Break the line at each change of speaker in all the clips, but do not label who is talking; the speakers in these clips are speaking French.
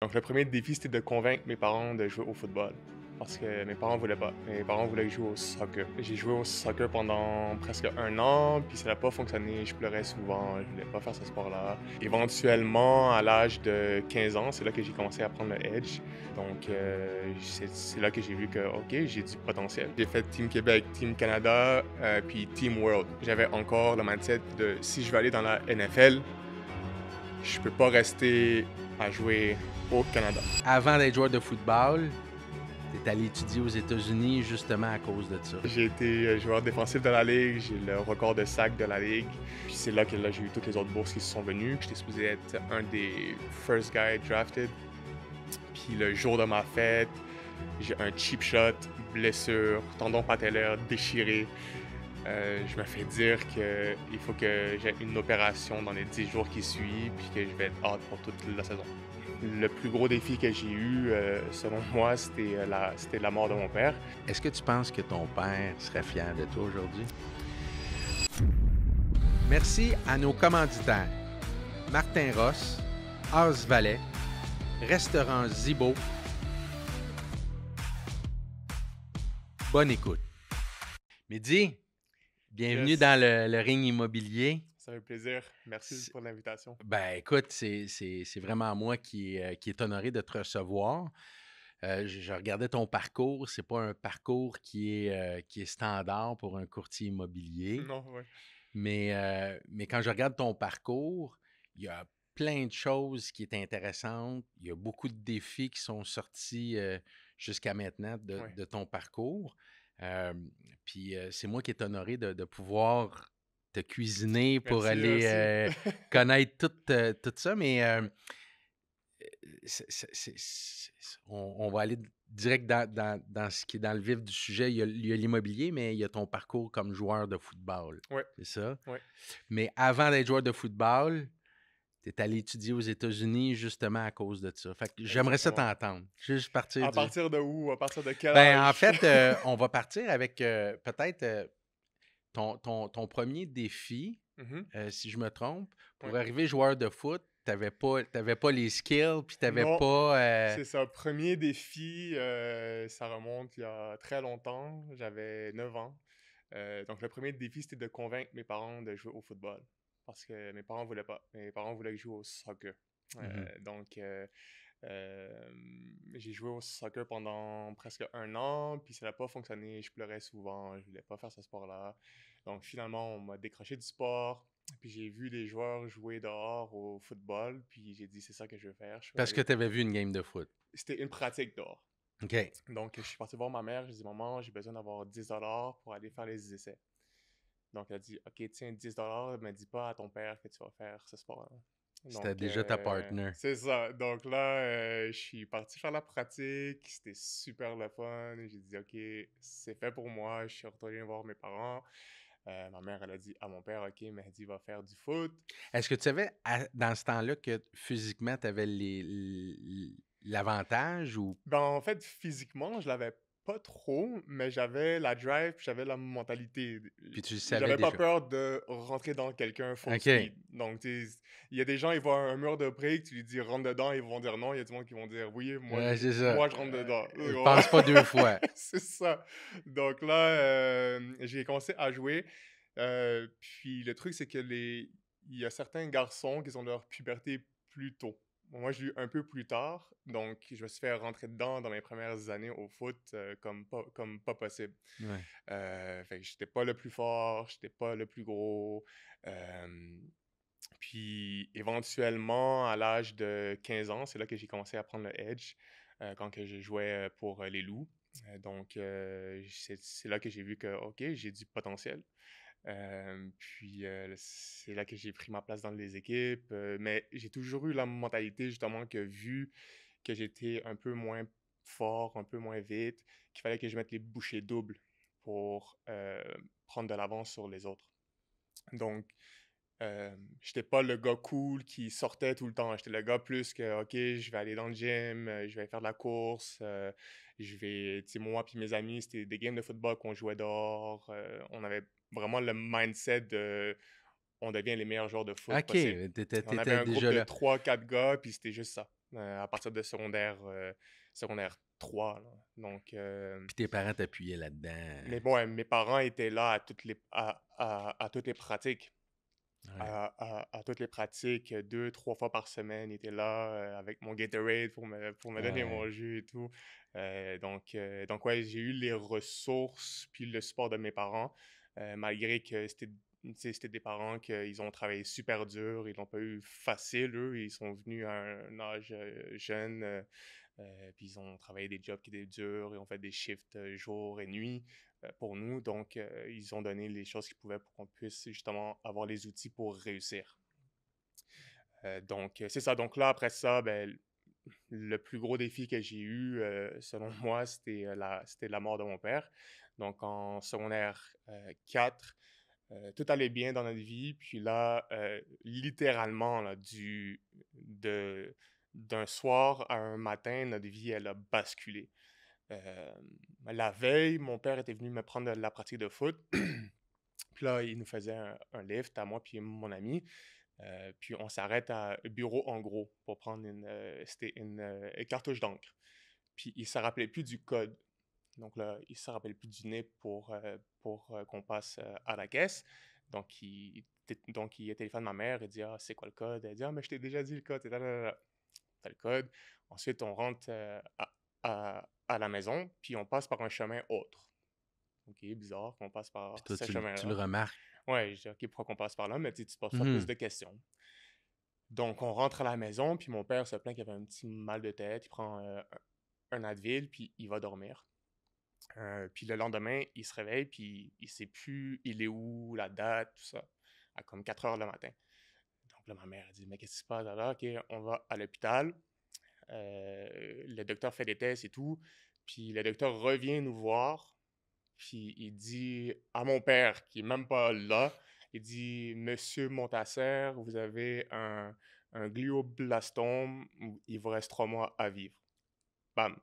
Donc, le premier défi, c'était de convaincre mes parents de jouer au football. Parce que mes parents voulaient pas. Mes parents voulaient que je joue au soccer. J'ai joué au soccer pendant presque un an, puis ça n'a pas fonctionné. Je pleurais souvent, je voulais pas faire ce sport-là. Éventuellement, à l'âge de 15 ans, c'est là que j'ai commencé à prendre le edge. Donc, c'est là que j'ai vu que, OK, j'ai du potentiel. J'ai fait Team Québec, Team Canada, puis Team World. J'avais encore le mindset de si je veux aller dans la NFL, je peux pas rester à jouer au Canada.
Avant d'être joueur de football, tu es allé étudier aux États-Unis justement à cause de ça.
J'ai été joueur défensif de la Ligue, j'ai le record de sac de la Ligue. Puis c'est là que j'ai eu toutes les autres bourses qui se sont venues. J'étais supposé être un des first guys drafted. Puis le jour de ma fête, j'ai un cheap shot, blessure, tendon patellaire déchiré. Je me fais dire qu'il faut que j'ai une opération dans les 10 jours qui suivent, puis que je vais être out pour toute la saison. Le plus gros défi que j'ai eu, selon moi, c'était la mort de mon père.
Est-ce que tu penses que ton père serait fier de toi aujourd'hui? Merci à nos commanditaires. Martin Ross, As Valais, Restaurant Zibo. Bonne écoute. Mehdi, bienvenue
Yes.
dans le ring immobilier.
Ça fait plaisir. Merci pour l'invitation.
Ben écoute, c'est vraiment moi qui est honoré de te recevoir. Je regardais ton parcours. C'est pas un parcours qui est standard pour un courtier immobilier.
Non, ouais.
Mais quand je regarde ton parcours, il y a plein de choses qui étaient intéressantes. Il y a beaucoup de défis qui sont sortis jusqu'à maintenant
Ouais.
de ton parcours. Puis c'est moi qui est honoré de pouvoir te cuisiner pour
Merci,
aller
merci.
connaître tout ça. Mais on va aller direct dans ce qui est dans le vif du sujet. Il y a l'immobilier, mais il y a ton parcours comme joueur de football.
Ouais,
C'est ça?
ouais.
Mais avant d'être joueur de football, tu es allé étudier aux États-Unis justement à cause de ça. Fait que j'aimerais ça
Exactement.
t'entendre. Juste partir
À
du.
partir de où? À partir de quel
Ben, en
âge?
fait, on va partir avec peut-être ton premier défi,
Mhm.
si je me trompe. Pour
Ouais.
arriver joueur de foot, t'avais pas les skills, puis t'avais
Non,
pas.
c'est ça. Premier défi, ça remonte il y a très longtemps. J'avais 9 ans. Donc, le premier défi, c'était de convaincre mes parents de jouer au football. Parce que mes parents voulaient pas. Mes parents voulaient que je joue au soccer.
Mhm.
Donc, j'ai joué au soccer pendant presque un an, puis ça n'a pas fonctionné. Je pleurais souvent, je voulais pas faire ce sport-là. Donc finalement, on m'a décroché du sport, puis j'ai vu des joueurs jouer dehors au football, puis j'ai dit c'est ça que je veux faire. Je veux
Parce que
aller.
tu avais vu une game de foot.
C'était une pratique dehors.
OK.
Donc je suis parti voir ma mère, j'ai dit maman, j'ai besoin d'avoir 10 $ pour aller faire les essais. Donc elle a dit ok, tiens 10 $, mais dis pas à ton père que tu vas faire ce sport-là.
C'était
Donc,
déjà ta partner.
c'est ça. Donc là, je suis parti faire la pratique. C'était super le fun. J'ai dit, OK, c'est fait pour moi. Je suis retourné voir mes parents. Ma mère, elle a dit à mon père, OK, Mehdi va faire du foot.
Est-ce que tu savais dans ce temps-là que physiquement, tu avais l'avantage ou.
Ben, en fait, physiquement, je l'avais pas trop, mais j'avais la drive, puis j'avais la mentalité.
Puis tu le savais
J'avais pas
déjà?
peur de rentrer dans quelqu'un full
OK.
speed. Donc, tu sais, il y a des gens, ils voient un mur de briques, tu lui dis rentre dedans, ils vont dire non. Il y a des gens qui vont dire oui,
C'est ça.
moi je rentre dedans.
Je pense pas deux fois.
C'est ça. Donc là, j'ai commencé à jouer. Puis le truc, c'est que il y a certains garçons qui ont leur puberté plus tôt. Bon, moi, je l'ai eu un peu plus tard, donc je me suis fait rentrer dedans dans mes premières années au foot comme pas possible.
Ouais.
Fait que j'étais pas le plus fort, j'étais pas le plus gros. Puis éventuellement, à l'âge de 15 ans, c'est là que j'ai commencé à prendre le edge quand que je jouais pour les Loups. C'est là que j'ai vu que, OK, j'ai du potentiel. Puis c'est là que j'ai pris ma place dans les équipes. Mais j'ai toujours eu la mentalité justement que vu que j'étais un peu moins fort, un peu moins vite, qu'il fallait que je mette les bouchées doubles pour prendre de l'avance sur les autres. Donc, j'étais pas le gars cool qui sortait tout le temps. J'étais le gars plus que, OK, je vais aller dans le gym, je vais faire de la course, tu sais, moi puis mes amis, c'était des games de football qu'on jouait dehors. On avait vraiment le mindset de, on devient les meilleurs joueurs de foot
OK.
possible. On avait
T'étais
un groupe
déjà
de
là.
3 4 gars, puis c'était juste ça. à partir de secondaire 3, là. Donc,
Puis tes parents t'appuyaient là-dedans.
mais bon, ouais, mes parents étaient là à toutes les pratiques.
Ouais.
À toutes les pratiques, 2, 3 fois par semaine, il était là, avec mon Gatorade pour me donner
Ouais.
mon jus et tout. Donc ouais, j'ai eu les ressources puis le support de mes parents, malgré que tu sais, c'était des parents qu'ils ont travaillé super dur, ils l'ont pas eu facile, eux. Ils sont venus à un âge, jeune, puis ils ont travaillé des jobs qui étaient durs, ils ont fait des shifts, jour et nuit, pour nous. Donc, ils ont donné les choses qu'ils pouvaient pour qu'on puisse justement avoir les outils pour réussir. Donc, c'est ça. Donc là, après ça, ben, le plus gros défi que j'ai eu, selon moi, c'était la mort de mon père. Donc, en secondaire 4, tout allait bien dans notre vie. Puis là, littéralement, là, d'un soir à un matin, notre vie, elle a basculé. La veille, mon père était venu me prendre de la pratique de foot. Puis là, il nous faisait un lift à moi puis mon ami. Puis on s'arrête à Bureau en gros pour prendre c'était une cartouche d'encre. Puis il ne se rappelait plus du code. Donc là, il ne se rappelle plus du NIP pour qu'on passe à la caisse. Donc il téléphone ma mère et dit: «Ah, c'est quoi le code?» Elle dit: «Ah, mais je t'ai déjà dit le code. T'as le code.» Ensuite, on rentre à la maison, puis on passe par un chemin autre. OK, bizarre qu'on passe
Puis
par
toi,
ce
tu le
chemin-là.
remarques.
Ouais, je dis: «OK, pourquoi qu'on passe par là?» Mais tu sais, tu te poses pas plus
Mhm.
de questions. Donc, on rentre à la maison, puis mon père se plaint qu'il avait un petit mal de tête. Il prend un Advil, puis il va dormir. Puis le lendemain, il se réveille, puis il sait plus il est où, la date, tout ça, à comme 4 heures le matin. Donc là, ma mère a dit: «Mais qu'est-ce qui se passe?» Alors, OK, on va à l'hôpital. Le docteur fait des tests et tout. Puis le docteur revient nous voir. Puis il dit à mon père, qui est même pas là, il dit: «Monsieur Montasser, vous avez un glioblastome, il vous reste 3 mois à vivre.» Bam!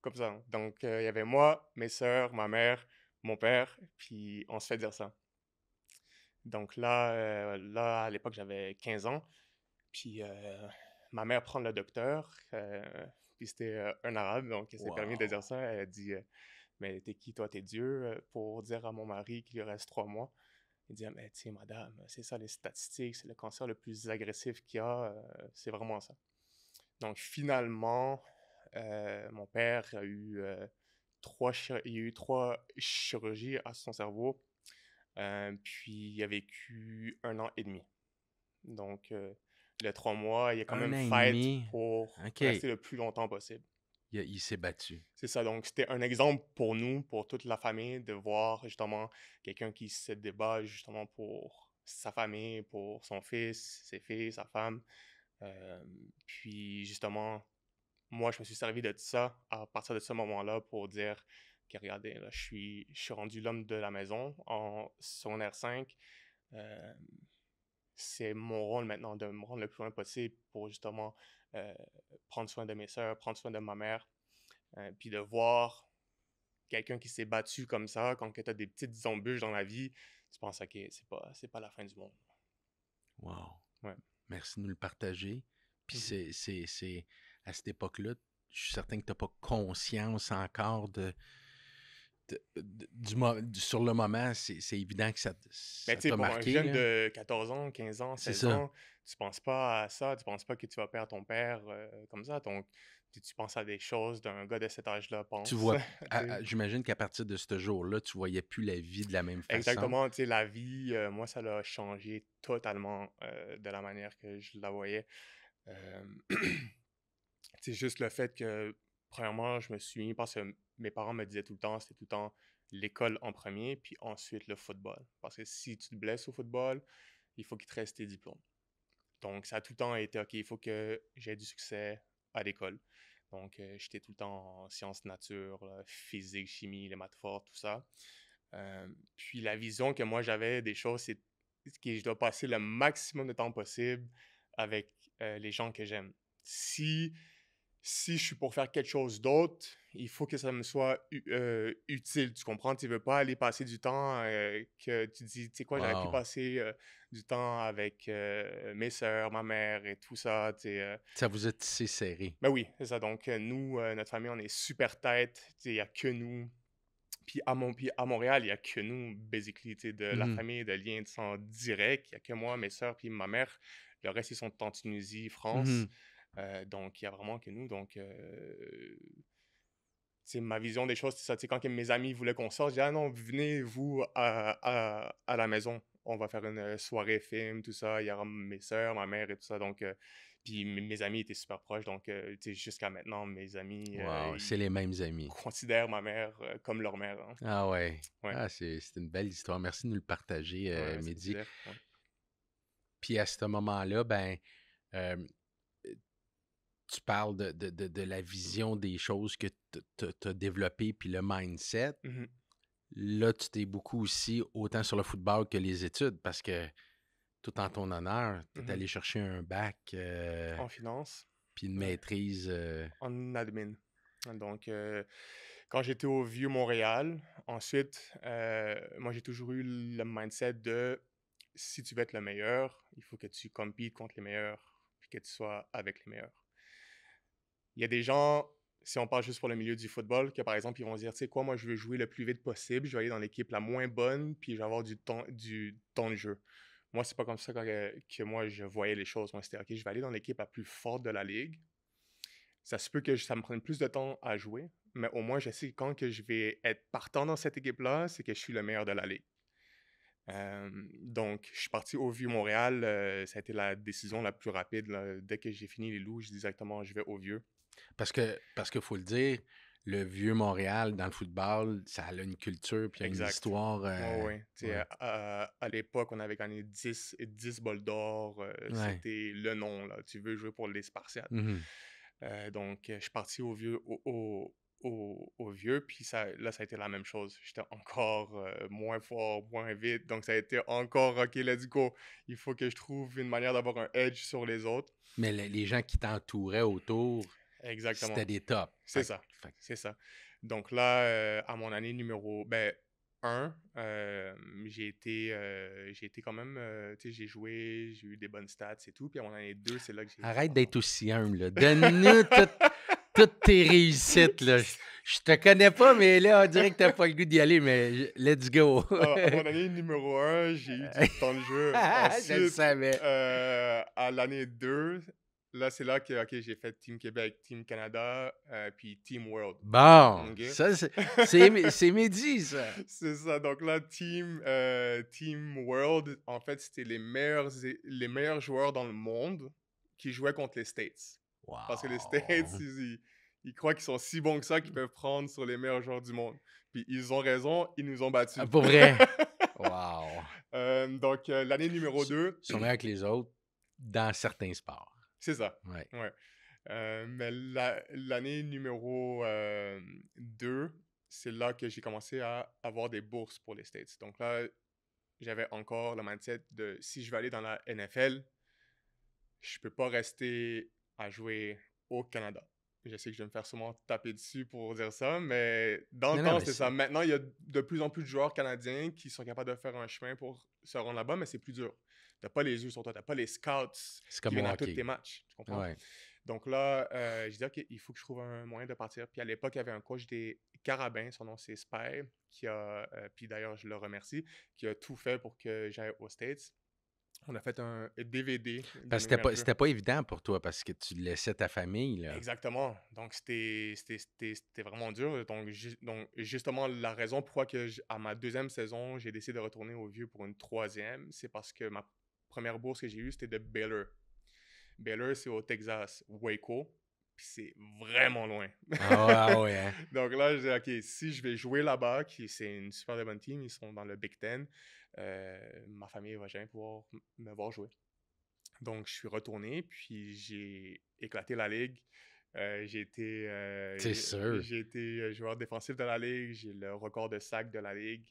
Comme ça. Donc, il y avait moi, mes sœurs, ma mère, mon père, puis on se fait dire ça. Donc là, à l'époque, j'avais 15 ans. Puis ma mère prend le docteur, puis c'était un arabe, donc elle s'est permis de dire
Wow.
ça. Elle a dit: «Mais t'es qui, toi? T'es Dieu pour dire à mon mari qu'il lui reste 3 mois.» Il dit: «Ah, mais tu sais, madame, c'est ça les statistiques, c'est le cancer le plus agressif qu'il y a, c'est vraiment ça.» Donc finalement, mon père a eu, il y a eu 3 chirurgies à son cerveau, puis il a vécu 1 an et demi. Donc, le 3 mois, il a quand
Un
même
an et
fight
demi.
pour
OK.
rester le plus longtemps possible.
Il s'est battu.
C'est ça, donc c'était un exemple pour nous, pour toute la famille, de voir justement quelqu'un qui se débat justement pour sa famille, pour son fils, ses filles, sa femme. Puis justement, moi, je me suis servi de ça à partir de ce moment-là pour dire que regardez, là, je suis rendu l'homme de la maison en secondaire 5. Euh, c'est mon rôle maintenant de me rendre le plus loin possible pour justement euh, prendre soin de mes sœurs, prendre soin de ma mère, puis de voir quelqu'un qui s'est battu comme ça, quand tu as des petites embûches dans la vie, tu penses, OK, c'est pas la fin du monde.
Wow.
Ouais.
Merci de nous le partager. Puis
Mhm.
c'est à cette époque-là, je suis certain que tu n'as pas conscience encore sur le moment, c'est évident que
Mais
ça
tu sais,
t'a
pour un
marqué,
jeune
là.
de 14 ans, 15 ans,
C'est
16
ça.
ans, tu penses pas à ça, tu penses pas que tu vas perdre ton père comme ça. Donc, tu penses à des choses d'un gars de cet âge-là
Tu
pense.
vois,
Tu sais.
j'imagine qu'à partir de ce jour-là, tu voyais plus la vie de la même façon.
Exactement, tu sais, la vie, moi, ça l'a changé totalement de la manière que je la voyais. Euh, C'est juste le fait que, premièrement, je me suis mis parce que mes parents me disaient tout le temps, c'était tout le temps l'école en premier, puis ensuite le football. Parce que si tu te blesses au football, il faut qu'il te reste tes diplômes. Donc, ça a tout le temps été, OK, il faut que j'ai du succès à l'école. Donc, j'étais tout le temps en sciences nature, physique, chimie, les maths fortes, tout ça. Puis la vision que moi j'avais des choses, c'est que je dois passer le maximum de temps possible avec les gens que j'aime. Si si je suis pour faire quelque chose d'autre, il faut que ça me soit utile, tu comprends? Tu veux pas aller passer du temps que tu dis, tu sais quoi, j'aurais pu
Wow.
passer du temps avec mes sœurs, ma mère et tout ça, tu sais.
Ça vous a tissé serré.
Ben oui, c'est ça. Donc, nous, notre famille, on est super tête, tu sais, il n'y a que nous. Puis à Montréal, il n'y a que nous, basically, tu sais, de la
Mhm.
famille, de liens de sang direct. Il n'y a que moi, mes sœurs, puis ma mère. Le reste, ils sont en Tunisie, France.
Mhm.
Donc, il y a vraiment que nous. Donc, tu sais, ma vision des choses, c'est ça. Tu sais, quand que mes amis voulaient qu'on sorte, je dis, ah non, venez, vous, à la maison. On va faire une soirée film, tout ça. Il y aura mes sœurs, ma mère et tout ça. Donc, puis mes amis étaient super proches. Donc, tu sais, jusqu'à maintenant, mes amis,
Wow, c'est les
ils
mêmes amis.
considèrent ma mère comme leur mère, hein.
Ah ouais.
Ouais,
Ah, c'est une belle histoire. Merci de nous le partager,
ouais, ça fait
Mehdi.
plaisir. Ouais.
Puis à ce moment-là, ben, euh, tu parles de la vision des choses que tu as développées, puis le mindset.
Mhm.
Là, tu t'es beaucoup aussi, autant sur le football que les études, parce que tout en ton honneur, tu es
Mhm.
allé chercher un bac,
En finance,
puis une
ouais,
maîtrise.
en admin. Donc, quand j'étais au Vieux-Montréal, ensuite, moi, j'ai toujours eu le mindset de si tu veux être le meilleur, il faut que tu compites contre les meilleurs, puis que tu sois avec les meilleurs. Il y a des gens, si on parle juste pour le milieu du football, que par exemple, ils vont se dire, tu sais quoi, moi, je veux jouer le plus vite possible, je vais aller dans l'équipe la moins bonne, puis je vais avoir du temps de jeu. Moi, c'est pas comme ça que moi, je voyais les choses. Moi, c'était, OK, je vais aller dans l'équipe la plus forte de la ligue. Ça se peut que ça me prenne plus de temps à jouer, mais au moins, je sais que quand que je vais être partant dans cette équipe-là, c'est que je suis le meilleur de la ligue. Donc, je suis parti au Vieux-Montréal. Ça a été la décision la plus rapide, là. Dès que j'ai fini les Loups, je dis exactement, je vais au Vieux.
Parce qu'il faut le dire, le vieux Montréal dans le football, ça a une culture, puis il y a une
Exact.
histoire.
Ouais, ouais. Tu sais,
Ouais.
à l'époque, on avait gagné 10 bols d'or.
Ouais.
C'était le nom, là. Tu veux jouer pour les Spartiates.
Mhm.
Donc, je suis parti au vieux, au vieux, puis ça, là, ça a été la même chose. J'étais encore moins fort, moins vite. Donc, ça a été encore, OK, let's go. Il faut que je trouve une manière d'avoir un edge sur les autres.
Mais les gens qui t'entouraient autour,
Exactement.
c'était des tops.
C'est ça. C'est ça. Donc là, à mon année numéro ben, 1, j'ai été quand même, tu sais, j'ai joué, j'ai eu des bonnes stats et tout. Puis à mon année 2, c'est là que j'ai dit,
Arrête
oh non.
d'être aussi humble, là. Donne-nous toutes tes réussites, là. Je te connais pas, mais là, on dirait que t'as pas le goût d'y aller, mais let's go.
À mon année numéro 1, j'ai eu du temps de jeu.
Je le
Ensuite,
savais.
à l'année 2, là, c'est là que ok, j'ai fait Team Québec, Team Canada, puis Team World.
Bon,
OK?
ça, c'est Mehdi, ça.
C'est ça. Donc là, Team World, en fait, c'était les meilleurs joueurs dans le monde qui jouaient contre les States. Parce que les States,
Wow.
ils croient qu'ils sont si bons que ça qu'ils peuvent prendre sur les meilleurs joueurs du monde. Puis ils ont raison, ils nous ont battus.
Ah, pour vrai. Wow.
Donc, l'année numéro
Ils
2,
sont meilleurs que les autres dans certains sports.
c'est ça.
Ouais.
Ouais. Mais l'année numéro 2, c'est là que j'ai commencé à avoir des bourses pour les States. Donc là, j'avais encore le mindset de si je veux aller dans la NFL, je peux pas rester à jouer au Canada. Je sais que je vais me faire sûrement taper dessus pour dire ça, mais dans le
Non, non,
temps,
mais
c'est ça. Maintenant, il y a de plus en plus de joueurs canadiens qui sont capables de faire un chemin pour se rendre là-bas, mais c'est plus dur. T'as pas les yeux sur toi, t'as pas les scouts
c'est
qui
comme
viennent
au
à tous tes
hockey.
matchs. Tu comprends?
Ouais.
Donc là, j'ai dit, OK, il faut que je trouve un moyen de partir. Puis à l'époque, il y avait un coach des Carabins, son nom c'est Spy, puis d'ailleurs, je le remercie, qui a tout fait pour que j'aille aux States. On a fait un DVD de
Parce que
mes meilleurs jeux.
c'était pas évident pour toi parce que tu laissais ta famille, là.
Exactement. Donc, c'était vraiment dur. Donc, justement, la raison pourquoi à ma deuxième saison, j'ai décidé de retourner au Vieux pour une troisième, c'est parce que ma première bourse que j'ai eue, c'était de Baylor. Baylor, c'est au Texas, Waco, puis c'est vraiment loin.
Ah ouais, hein?
Donc là, je dis, OK, si je vais jouer là-bas, c'est une super de bonne team, ils sont dans le Big Ten, ma famille va jamais pouvoir me voir jouer. Donc, je suis retourné, puis j'ai éclaté la ligue.
C'est sûr.
J'ai été joueur défensif de la ligue. J'ai le record de sacs de la ligue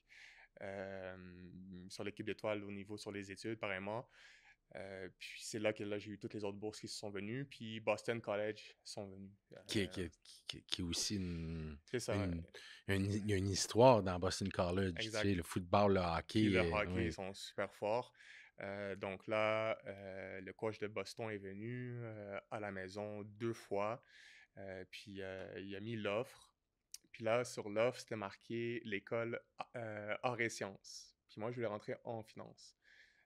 sur l'équipe d'étoiles au niveau sur les études, pareillement. Puis c'est là que là, j'ai eu toutes les autres bourses qui se sont venues. Puis Boston College sont venus.
Qui est, qui est aussi
C'est ça,
il y a une histoire dans Boston College, tu sais,
exact.
le football, le
Puis le
hockey,
hockey, ils
oui.
sont super forts. Donc là, le coach de Boston est venu à la maison 2 fois. Puis il a mis l'offre. Puis là, sur l'offre, c'était marqué l'école arts et sciences. Puis moi, je voulais rentrer en finance.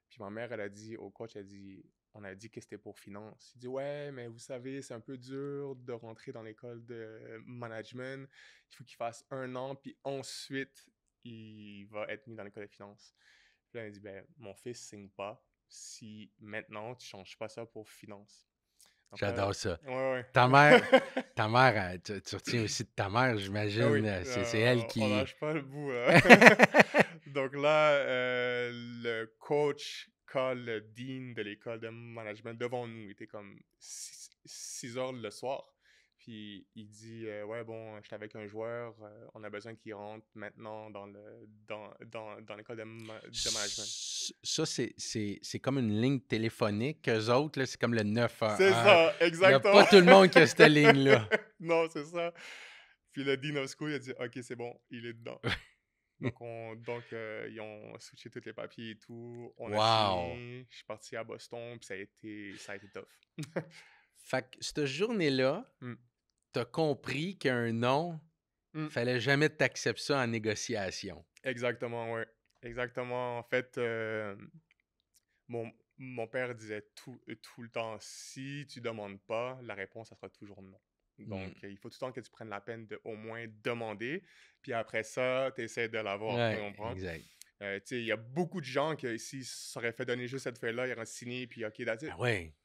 Puis ma mère, elle a dit au coach, elle dit, on a dit que c'était pour finance. Il dit, ouais, mais vous savez, c'est un peu dur de rentrer dans l'école de management. Il faut qu'il fasse 1 an, puis ensuite, il va être mis dans l'école de finance. Puis là, elle dit, ben, mon fils signe pas si maintenant, tu changes pas ça pour finance. Donc là,
J'adore ça.
ouais, ouais.
Ta mère, tu retiens aussi de ta mère,
Ah oui,
j'imagine. C'est elle
on
qui.
lâche pas le bout, là. Donc là, le coach call le dean de l'école de management devant nous. Il était comme 6 heures le soir. Puis il dit, ouais, bon, j'étais avec un joueur, on a besoin qu'il rentre maintenant dans l'école de management.
Ça, c'est comme une ligne téléphonique. Eux autres, là, c'est comme le
C'est
911.
ça,
Il n'y a
exactement.
pas tout le monde qui a cette ligne-là.
Non, c'est ça. Puis le dean of school, il a dit, OK, c'est bon, il est dedans. Donc, ils ont switché tous les papiers et tout. On a
Wow!
signé. Je suis parti à Boston, puis ça a été tough.
Fait que cette journée-là,
Mm.
tu as compris qu'un non,
Mm.
fallait jamais que tu acceptes ça en négociation.
Exactement, ouais. Exactement. En fait, mon père disait tout le temps, si tu demandes pas, la réponse, ça sera toujours non. Donc, il faut tout le temps que tu prennes la peine de au moins demander, puis après ça, tu essaies de l'avoir, tu
Ouais,
comprends?
exact.
Tu sais, il y a beaucoup de gens qui, s'ils s'auraient fait donner juste cette feuille-là, ils auraient signé, puis OK, that's it.
Ah ouais.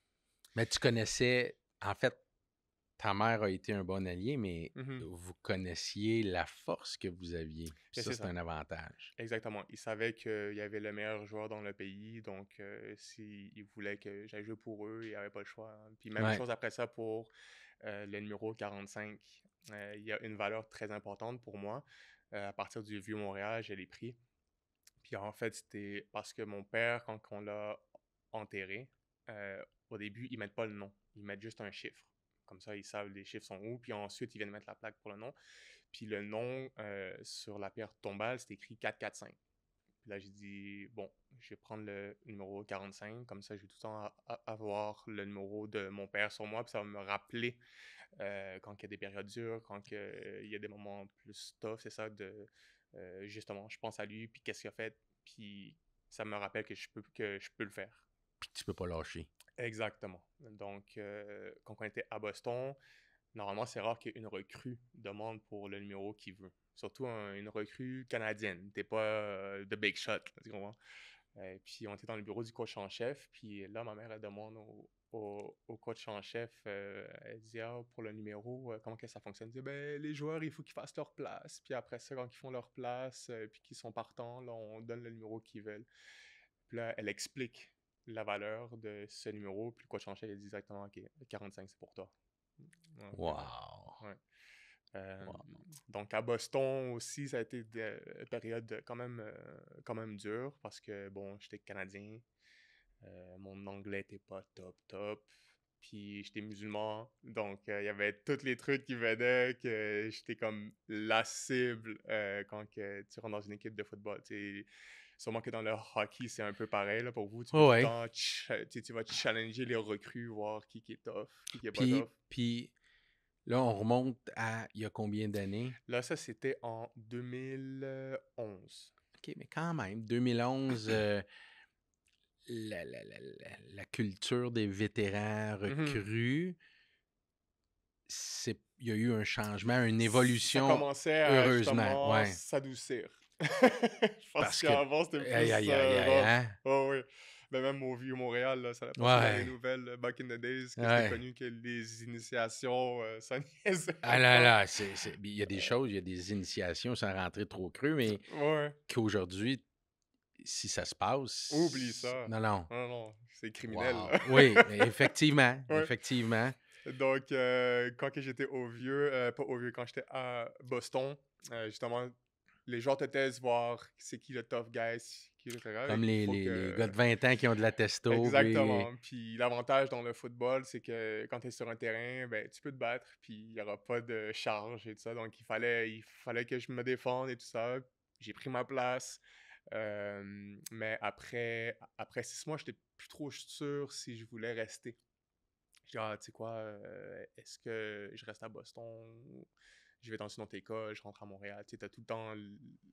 Mais tu connaissais, en fait, ta mère a été un bon allié, mais
Mhm.
vous connaissiez la force que vous aviez. Puis
Et
ça,
c'est
c'est
ça.
un avantage.
Exactement. Il savait qu'il y avait le meilleur joueur dans le pays, donc s'il voulait que j'aille jouer pour eux, il n'y avait pas le choix, hein. Puis même
Ouais.
chose après ça pour le numéro 45. Il y a une valeur très importante pour moi. À partir du Vieux-Montréal, je l'ai pris. Puis en fait, c'était parce que mon père, quand on l'a enterré, au début, ils mettent pas le nom. Ils mettent juste un chiffre. Comme ça, ils savent les chiffres sont où. Puis ensuite, ils viennent mettre la plaque pour le nom. Puis le nom, sur la pierre tombale, c'est écrit 445. Puis là, j'ai dit, bon, je vais prendre le numéro 45. Comme ça, je vais tout le temps avoir le numéro de mon père sur moi. Puis ça va me rappeler quand il y a des périodes dures, quand il y a des moments plus tough. C'est ça, justement, je pense à lui, puis qu'est-ce qu'il a fait. Puis ça me rappelle que je peux le faire.
Puis tu peux pas lâcher.
Exactement. Donc, quand on était à Boston, normalement, c'est rare qu'une recrue demande pour le numéro qu'il veut. Surtout une recrue canadienne. T'es pas de big shot, tu comprends? Puis on était dans le bureau du coach en chef. Puis là, ma mère, elle demande au coach en chef, elle dit, ah, pour le numéro, comment que ça fonctionne? Elle dit, ben, les joueurs, il faut qu'ils fassent leur place. Puis après ça, quand ils font leur place, puis qu'ils sont partants, là, on donne le numéro qu'ils veulent. Puis là, elle explique la valeur de ce numéro. Puis le coach en chef, il dit exactement, OK, 45, c'est pour toi. Donc,
Wow!
ouais. Euh,
Wow.
donc à Boston aussi, ça a été des périodes quand même dures parce que, bon, j'étais Canadien, mon anglais était pas top, puis j'étais musulman, donc il y avait tous les trucs qui venaient que j'étais comme la cible quand que tu rentres dans une équipe de football. Sûrement que dans le hockey, c'est un peu pareil là, pour vous. Tu veux
Oh
tout le
ouais.
temps, tu vas challenger les recrues, voir qui est tough, qui est pas
Puis,
tough.
puis là, on remonte à il y a combien d'années?
Là, ça, c'était en 2011.
OK, mais quand même, 2011, la culture des vétérans
Mhm.
recrues, il y a eu un changement, une
Ça
évolution,
commençait à
heureusement,
justement
ouais.
s'adoucir. Parce
Parce que,
qu'avant, c'était
aïe,
plus
aïe, aïe, aïe,
rough.
hein?
Oh, oui. Mais même au Vieux-Montréal, là, ça a passé dans les
Ouais,
nouvelles back in the days que c'était
ouais.
connu que les initiations, ça niaisait
Ah là
encore.
là, il y a des choses, il y a des initiations sans rentrer trop creux, mais
Ouais.
qu'aujourd'hui, si ça se
Oublie
passe,
ça.
non, non.
Non, non, c'est criminel,
Wow.
là.
Oui, effectivement,
Ouais.
effectivement.
Donc, quand que j'étais au Vieux, pas au Vieux, quand j'étais à Boston, justement, les gens te testent voir c'est qui le tough guy, Puis là, c'est grave,
Comme
il
les,
faut
les, les gars
que...
de 20 ans qui ont de la testo, puis...
Exactement. Puis l'avantage dans le football, c'est que quand tu es sur un terrain, ben, tu peux te battre, puis il n'y aura pas de charge et tout ça. Donc il fallait que je me défende et tout ça. J'ai pris ma place. Mais après 6 mois, j'étais plus trop sûr si je voulais rester. Je dis, ah, tu sais quoi, est-ce que je reste à Boston? Je vais dans une autre école, je rentre à Montréal. Tu sais, t'as tout le temps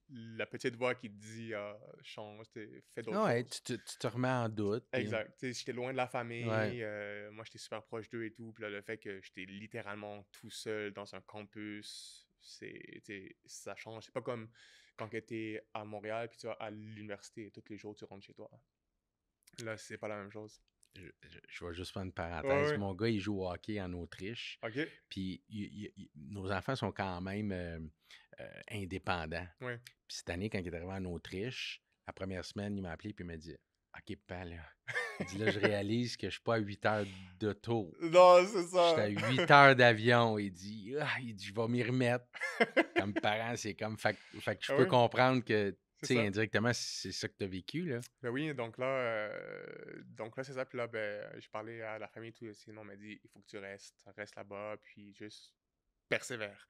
la petite voix qui te dit, ah, change, fais d'autres
Ouais,
choses.
tu te remets en doute, puis...
Exact. Tu sais, j'étais loin de la
Ouais.
famille. Moi, j'étais super proche d'eux et tout. Puis là, le fait que j'étais littéralement tout seul dans un campus, ça change. C'est pas comme quand tu es à Montréal puis tu vas à l'université et tous les jours tu rentres chez toi. Là, c'est pas la même chose.
Je vais juste faire une
Ouais,
parenthèse.
ouais.
Mon gars, il joue au hockey en Autriche.
OK.
Puis nos enfants sont quand même indépendants.
Ouais.
Puis cette année, quand il est arrivé en Autriche, la première semaine, il m'a appelé et il m'a dit OK, papa, là. Il dit là, je réalise que je suis pas à 8 heures d'auto.
Non, c'est
Je suis à
ça.
8 heures d'avion. Il dit, je vais m'y remettre. Comme parent, c'est comme. Fait que je
Ah
peux
oui,
comprendre que, tu
c'est
sais,
ça.
indirectement, c'est ça que tu as vécu, là.
Ben oui, donc là c'est ça. Puis là, ben, j'ai parlé à la famille, tout. Sinon, on m'a dit, il faut que tu restes là-bas, puis juste persévère.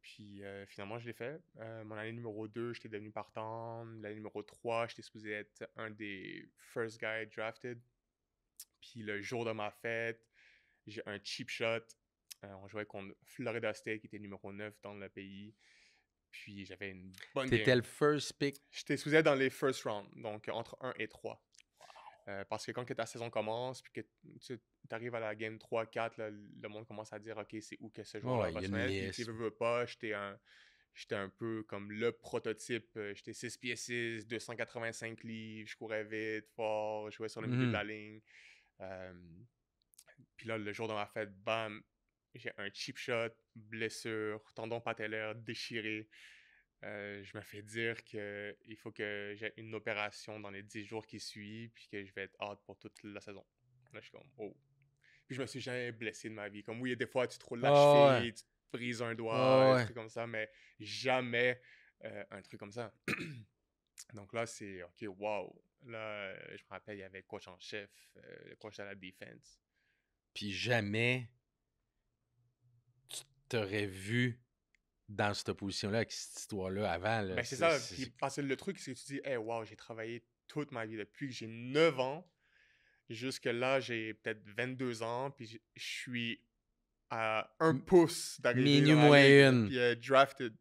Puis finalement, je l'ai fait. Mon année numéro 2, j'étais devenu partant. L'année numéro 3, j'étais supposé être un des first guys drafted. Puis le jour de ma fête, j'ai un cheap shot. On jouait contre Florida State, qui était numéro 9 dans le pays. Puis j'avais une bonne
T'étais
game.
le first pick.
J'étais supposé être dans les first round, donc entre 1 et 3. Parce que quand ta saison commence, puis que tu arrives à la game 3-4, là, le monde commence à dire OK, c'est où que ce joueur-là
Ouais, il
va
y a
se
une
mettre. Puis tu
liste.
veux pas, j'étais un peu comme le prototype. J'étais 6 pieds 6, 285 livres, je courais vite, fort, je jouais sur le milieu de
Mhm.
la ligne. Euh, Puis là, le jour de ma fête, bam, j'ai un cheap shot, blessure, tendon patellaire déchiré. Je me fais dire qu'il faut que j'ai une opération dans les 10 jours qui suivent, puis que je vais être out pour toute la saison. Là, je suis comme, oh. Puis je me suis jamais blessé de ma vie. Comme oui, des fois, tu te roules la
Ah ouais.
cheville, tu te brises un doigt,
Ah
des
ouais.
trucs comme ça, mais jamais un truc comme ça. Donc là, c'est OK, wow. Là, je me rappelle, il y avait le coach en chef, le coach de la défense.
Puis jamais tu t'aurais vu dans cette position-là avec cette histoire-là avant. Là.
Ben, c'est ça. Puis parce que le truc, c'est que tu dis, hey, wow, j'ai travaillé toute ma vie depuis que j'ai 9 ans. Jusque là, j'ai peut-être 22 ans, puis je suis à un pouce d'arriver dans
Minuit
la
moins
ligue, là,
une.
puis drafted.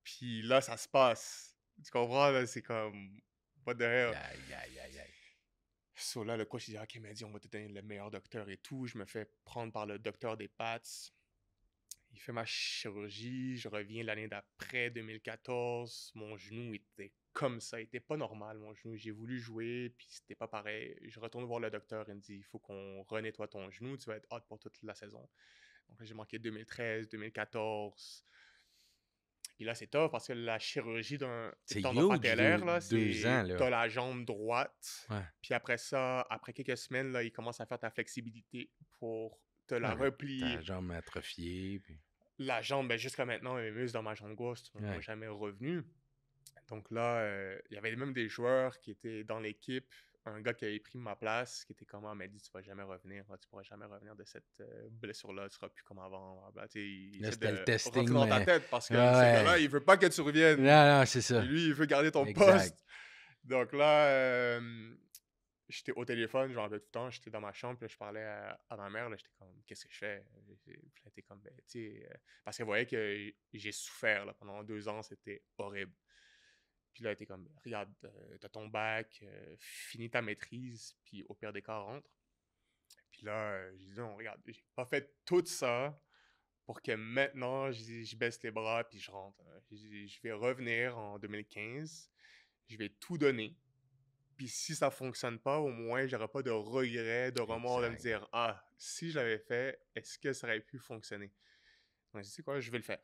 Puis là, ça se passe. Tu comprends? Là, c'est comme, what the hell?
Aïe, aïe, aïe, aïe.
So là, le coach, il dit, OK, il m'a dit, on va te donner le meilleur docteur et tout. Je me fais prendre par le docteur des Pats. Il fait ma chirurgie, je reviens l'année d'après, 2014. Mon genou était comme ça, il était pas normal, mon genou. J'ai voulu jouer, puis c'était pas pareil. Je retourne voir le docteur, il me dit, il faut qu'on renettoie ton genou, tu vas être out pour toute la saison. Donc là, j'ai manqué 2013, 2014. Puis là, c'est tough parce que la chirurgie d'un
C'est
tendon
huge,
patellaire, là,
2 ans,
c'est
là.
t'as la jambe droite.
Ouais.
Puis après ça, après quelques semaines, là, il commence à faire ta flexibilité pour te la
Ouais, mais ta
replier.
jambe atrophiée. Puis...
La jambe, ben, jusqu'à maintenant, les muscles dans ma jambe gauche sont
Ouais.
jamais revenus. Donc là, il y avait même des joueurs qui étaient dans l'équipe. Un gars qui avait pris ma place, qui était comme, ah, m'a dit, tu vas jamais revenir, tu pourras jamais revenir de cette blessure-là, tu seras plus comme avant. Blablabla. Tu sais, il
Là,
essaie
c'était le
de
testing,
rentrer dans ta
mais...
tête parce que ce gars-là,
Ouais.
il veut pas que tu reviennes.
Non, non, c'est
Et
ça.
lui, il veut garder ton
Exact.
poste. Donc là, j'étais au téléphone, j'en avais tout le temps, j'étais dans ma chambre, puis là, je parlais à ma mère, là, j'étais comme, qu'est-ce que je fais? Puis là, elle était comme, ben, tu sais, parce qu'elle voyait que j'ai souffert, là, pendant 2 ans, c'était horrible. Puis là, elle était comme, regarde, t'as ton bac, finis ta maîtrise, puis au pire des cas, rentre. Puis là, j'ai dit, non, regarde, j'ai pas fait tout ça pour que maintenant, je baisse les bras, puis je rentre. Je vais revenir en 2015, je vais tout donner. Puis si ça fonctionne pas, au moins, j'aurai pas de regret, de remords, de me
Exact.
dire, ah, si je l'avais fait, est-ce que ça aurait pu fonctionner? Donc, tu sais quoi, je vais le faire.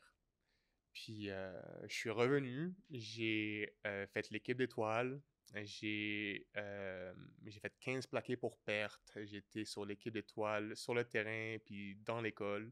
Puis, je suis revenu, j'ai fait l'équipe d'étoiles, j'ai fait 15 plaqués pour perte, j'étais sur l'équipe d'étoiles, sur le terrain, puis dans l'école.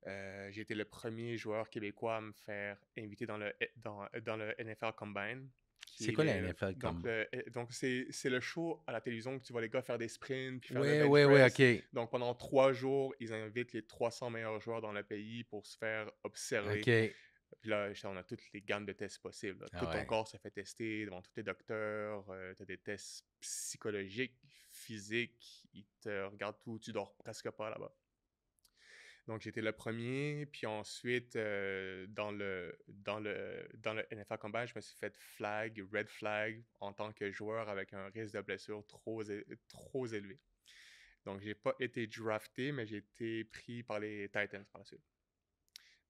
J'ai été le premier joueur québécois à me faire inviter dans le NFL Combine, qui
C'est
est
quoi la NFL
donc,
Combine?
donc c'est le show à la télévision que tu vois les gars faire des sprints puis faire le
Ouais,
bench
ouais, ouais,
press.
OK.
Donc pendant 3 jours, ils invitent les 300 meilleurs joueurs dans le pays pour se faire observer.
OK.
Puis là, on a toutes les gammes de tests possibles, là.
Ah
Tout ton
ouais.
corps se fait tester devant tous les docteurs. Tu as des tests psychologiques, physiques. Ils te regardent tout. Tu dors presque pas là-bas. Donc, j'étais le premier. Puis ensuite, dans le NFL Combine, je me suis fait red flag, en tant que joueur avec un risque de blessure trop élevé. Donc, j'ai pas été drafté, mais j'ai été pris par les Titans par la suite.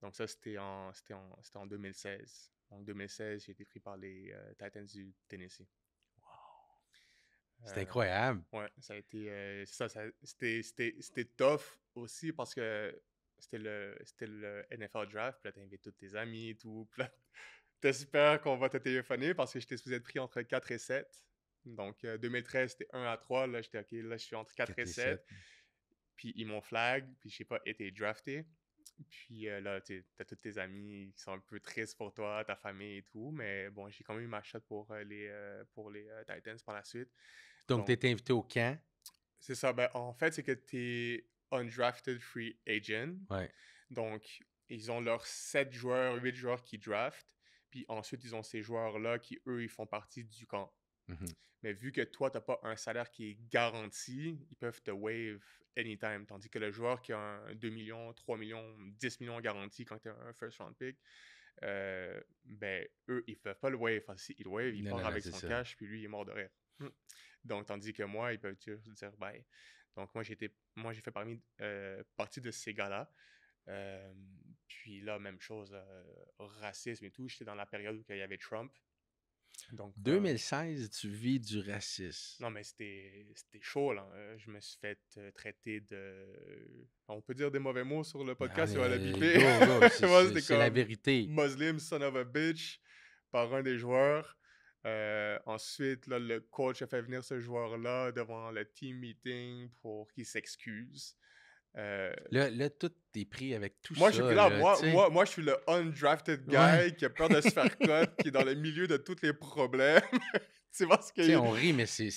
Donc ça, c'était en 2016. En 2016, j'ai été pris par les Titans du Tennessee.
C'est
Euh,
incroyable.
ouais, ça a été... c'était tough aussi parce que c'était le NFL Draft. Puis là, t'invites tous tes amis et tout. Puis là, t'espères qu'on va te téléphoner parce que j'étais supposé être pris entre 4 et 7. Donc, 2013, c'était 1 à 3. Là, j'étais OK, là, je suis entre 4 et 7. Puis ils m'ont flag, puis je n'ai pas été drafté. Puis là, tu as tous tes amis qui sont un peu tristes pour toi, ta famille et tout. Mais bon, j'ai quand même eu ma shot pour les Titans par la suite.
Donc, tu
Donc,
étais invité au camp.
c'est ça. Ben, en fait, c'est que tu es undrafted free agent.
Ouais.
Donc, ils ont leurs 7 joueurs, 8 joueurs qui draftent. Puis ensuite, ils ont ces joueurs-là qui, eux, ils font partie du camp.
Mhm.
Mais vu que toi, tu n'as pas un salaire qui est garanti, ils peuvent te waive anytime. Tandis que le joueur qui a un 2 millions, 3 millions, 10 millions garantis quand tu as un first round pick, ben, eux, ils ne peuvent pas le waive. Enfin, si il waive, il
Non,
part
non, non,
avec
c'est
son
ça.
cash, puis lui, il est mort de rire. Donc, tandis que moi, ils peuvent juste dire bye. Donc, moi, j'ai fait partie de ces gars-là. Puis là, même chose, racisme et tout. J'étais dans la période où il y avait Trump. Donc,
2016, tu vis du racisme.
non, mais c'était chaud, là. Je me suis fait traiter de... On peut dire des mauvais mots sur le podcast, il va le biper.
Go,
Moi, c'était
c'est la
comme
vérité.
Muslim son of a bitch par un des joueurs. Ensuite, là, le coach a fait venir ce joueur-là devant le team meeting pour qu'il s'excuse.
Là, tout est pris avec tout
Moi,
ça.
je
Tu sais.
moi, je suis le undrafted guy
Ouais.
qui a peur de se faire cut, qui est dans le milieu de tous les problèmes. Tu vois ce
Tu sais,
que...
on rit, mais c'est.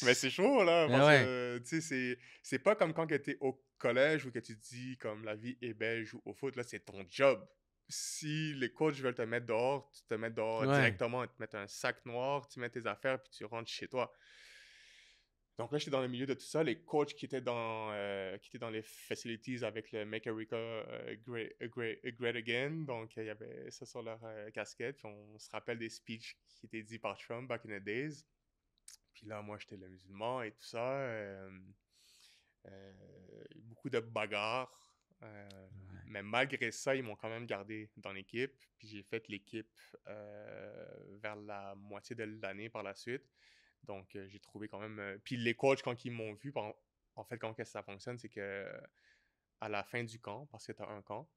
Mais c'est chaud, là,
Ah
parce
ouais.
que, tu sais, c'est pas comme quand tu es au collège ou que tu dis, comme, la vie est belle, joue au foot, là, c'est ton job. Si les coachs veulent te mettre dehors, tu te mets dehors
Ouais.
directement, ils te mettent un sac noir, tu mets tes affaires, puis tu rentres chez toi. Donc là, j'étais dans le milieu de tout ça. Les coachs qui étaient dans les facilities avec le Make America Great Again. Donc, il y avait ça sur leur casquette. Puis on se rappelle des speeches qui étaient dits par Trump back in the days. Puis là, moi, j'étais le musulman et tout ça. Beaucoup de bagarres. Mais malgré ça, ils m'ont quand même gardé dans l'équipe. Puis j'ai fait l'équipe vers la moitié de l'année par la suite. Donc, j'ai trouvé quand même... Puis les coachs, quand ils m'ont vu, en fait, comment ça fonctionne, c'est que à la fin du camp, parce que tu as un camp,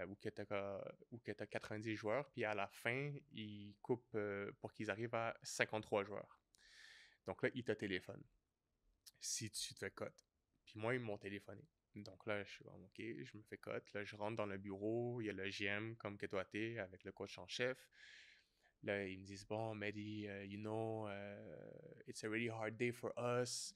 où tu as 90 joueurs, puis à la fin, ils coupent pour qu'ils arrivent à 53 joueurs. Donc là, ils te téléphonent si tu te fais cut. Puis moi, ils m'ont téléphoné. Donc là, je suis comme, OK, je me fais cut. Là, je rentre dans le bureau, il y a le GM comme que toi t'es, avec le coach en chef. Là, ils me disent, bon, Mehdi, it's a really hard day for us.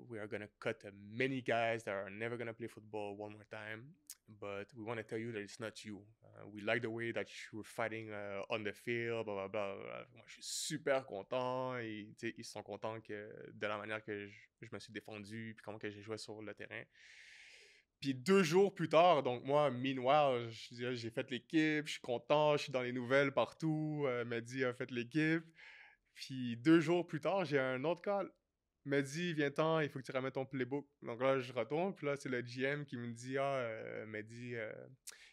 We are going to cut many guys that are never going to play football one more time. But we want to tell you that it's not you. We like the way that you were fighting on the field, blah, blah, blah, blah. Moi, je suis super content. Et, ils sont contents de la manière que je me suis défendu puis comment que j'ai joué sur le terrain. Puis 2 jours plus tard, donc moi, meanwhile, j'ai fait l'équipe, je suis content, je suis dans les nouvelles partout, Mehdi a fait l'équipe. Puis 2 jours plus tard, j'ai un autre call. Mehdi, viens-t'en, il faut que tu ramènes ton playbook. Donc là, je retourne, puis là, c'est le GM qui me dit, Mehdi, tu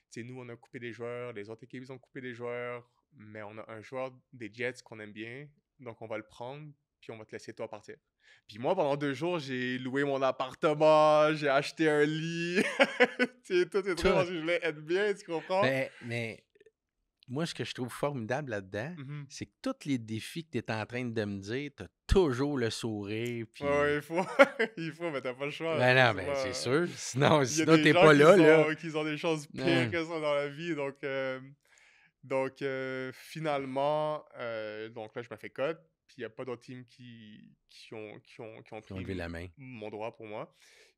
sais, nous, on a coupé des joueurs, les autres équipes, ils ont coupé des joueurs, mais on a un joueur des Jets qu'on aime bien, donc on va le prendre, puis on va te laisser toi partir. Puis moi, pendant 2 jours, j'ai loué mon appartement, j'ai acheté un lit. Tu sais, tout est trop parce que je voulais être bien, tu comprends?
Mais moi, ce que je trouve formidable là-dedans, c'est que tous les défis que tu es en train de me dire, tu as toujours le sourire. Puis...
Ouais, il faut, mais t'as pas le choix.
Ben non, ben c'est sûr. Sinon t'es pas
Il y a
là.
des gens qui ont des choses pires que ça dans la vie. Donc, finalement, donc là, je me fais cut. Puis, il n'y a pas d'autres teams qui ont
Qui ont
pris
levé la main.
mon droit pour moi.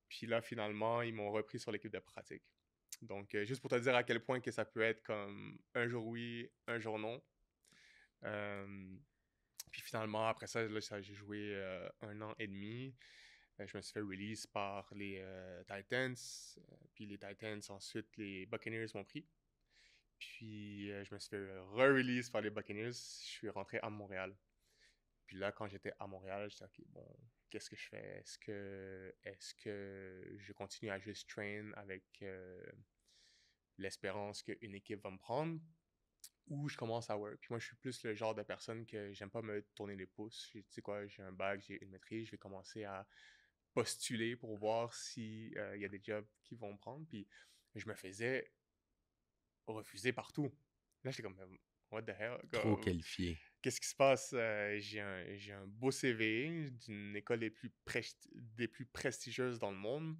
Puis là, finalement, ils m'ont repris sur l'équipe de pratique. Donc, juste pour te dire à quel point que ça peut être comme un jour oui, un jour non. Euh, Puis finalement, après ça, là, j'ai joué 1 an et demi. Je me suis fait release par les Titans. Puis les Titans, ensuite, les Buccaneers m'ont pris. Puis je me suis fait re-release par les Buccaneers. Je suis rentré à Montréal. Puis là, quand j'étais à Montréal, j'étais OK, bon, qu'est-ce que je fais? Est-ce que je continue à juste train avec l'espérance qu'une équipe va me prendre? Ou je commence à work. Puis moi, je suis plus le genre de personne que j'aime pas me tourner les pouces. Tu sais quoi, j'ai un bac, j'ai une maîtrise, je vais commencer à postuler pour voir si il y a des jobs qui vont me prendre. Puis je me faisais refuser partout. Là, j'étais comme, what the hell?
Trop qualifié.
Qu'est-ce qui se passe? J'ai un beau CV d'une école des plus prestigieuses dans le monde.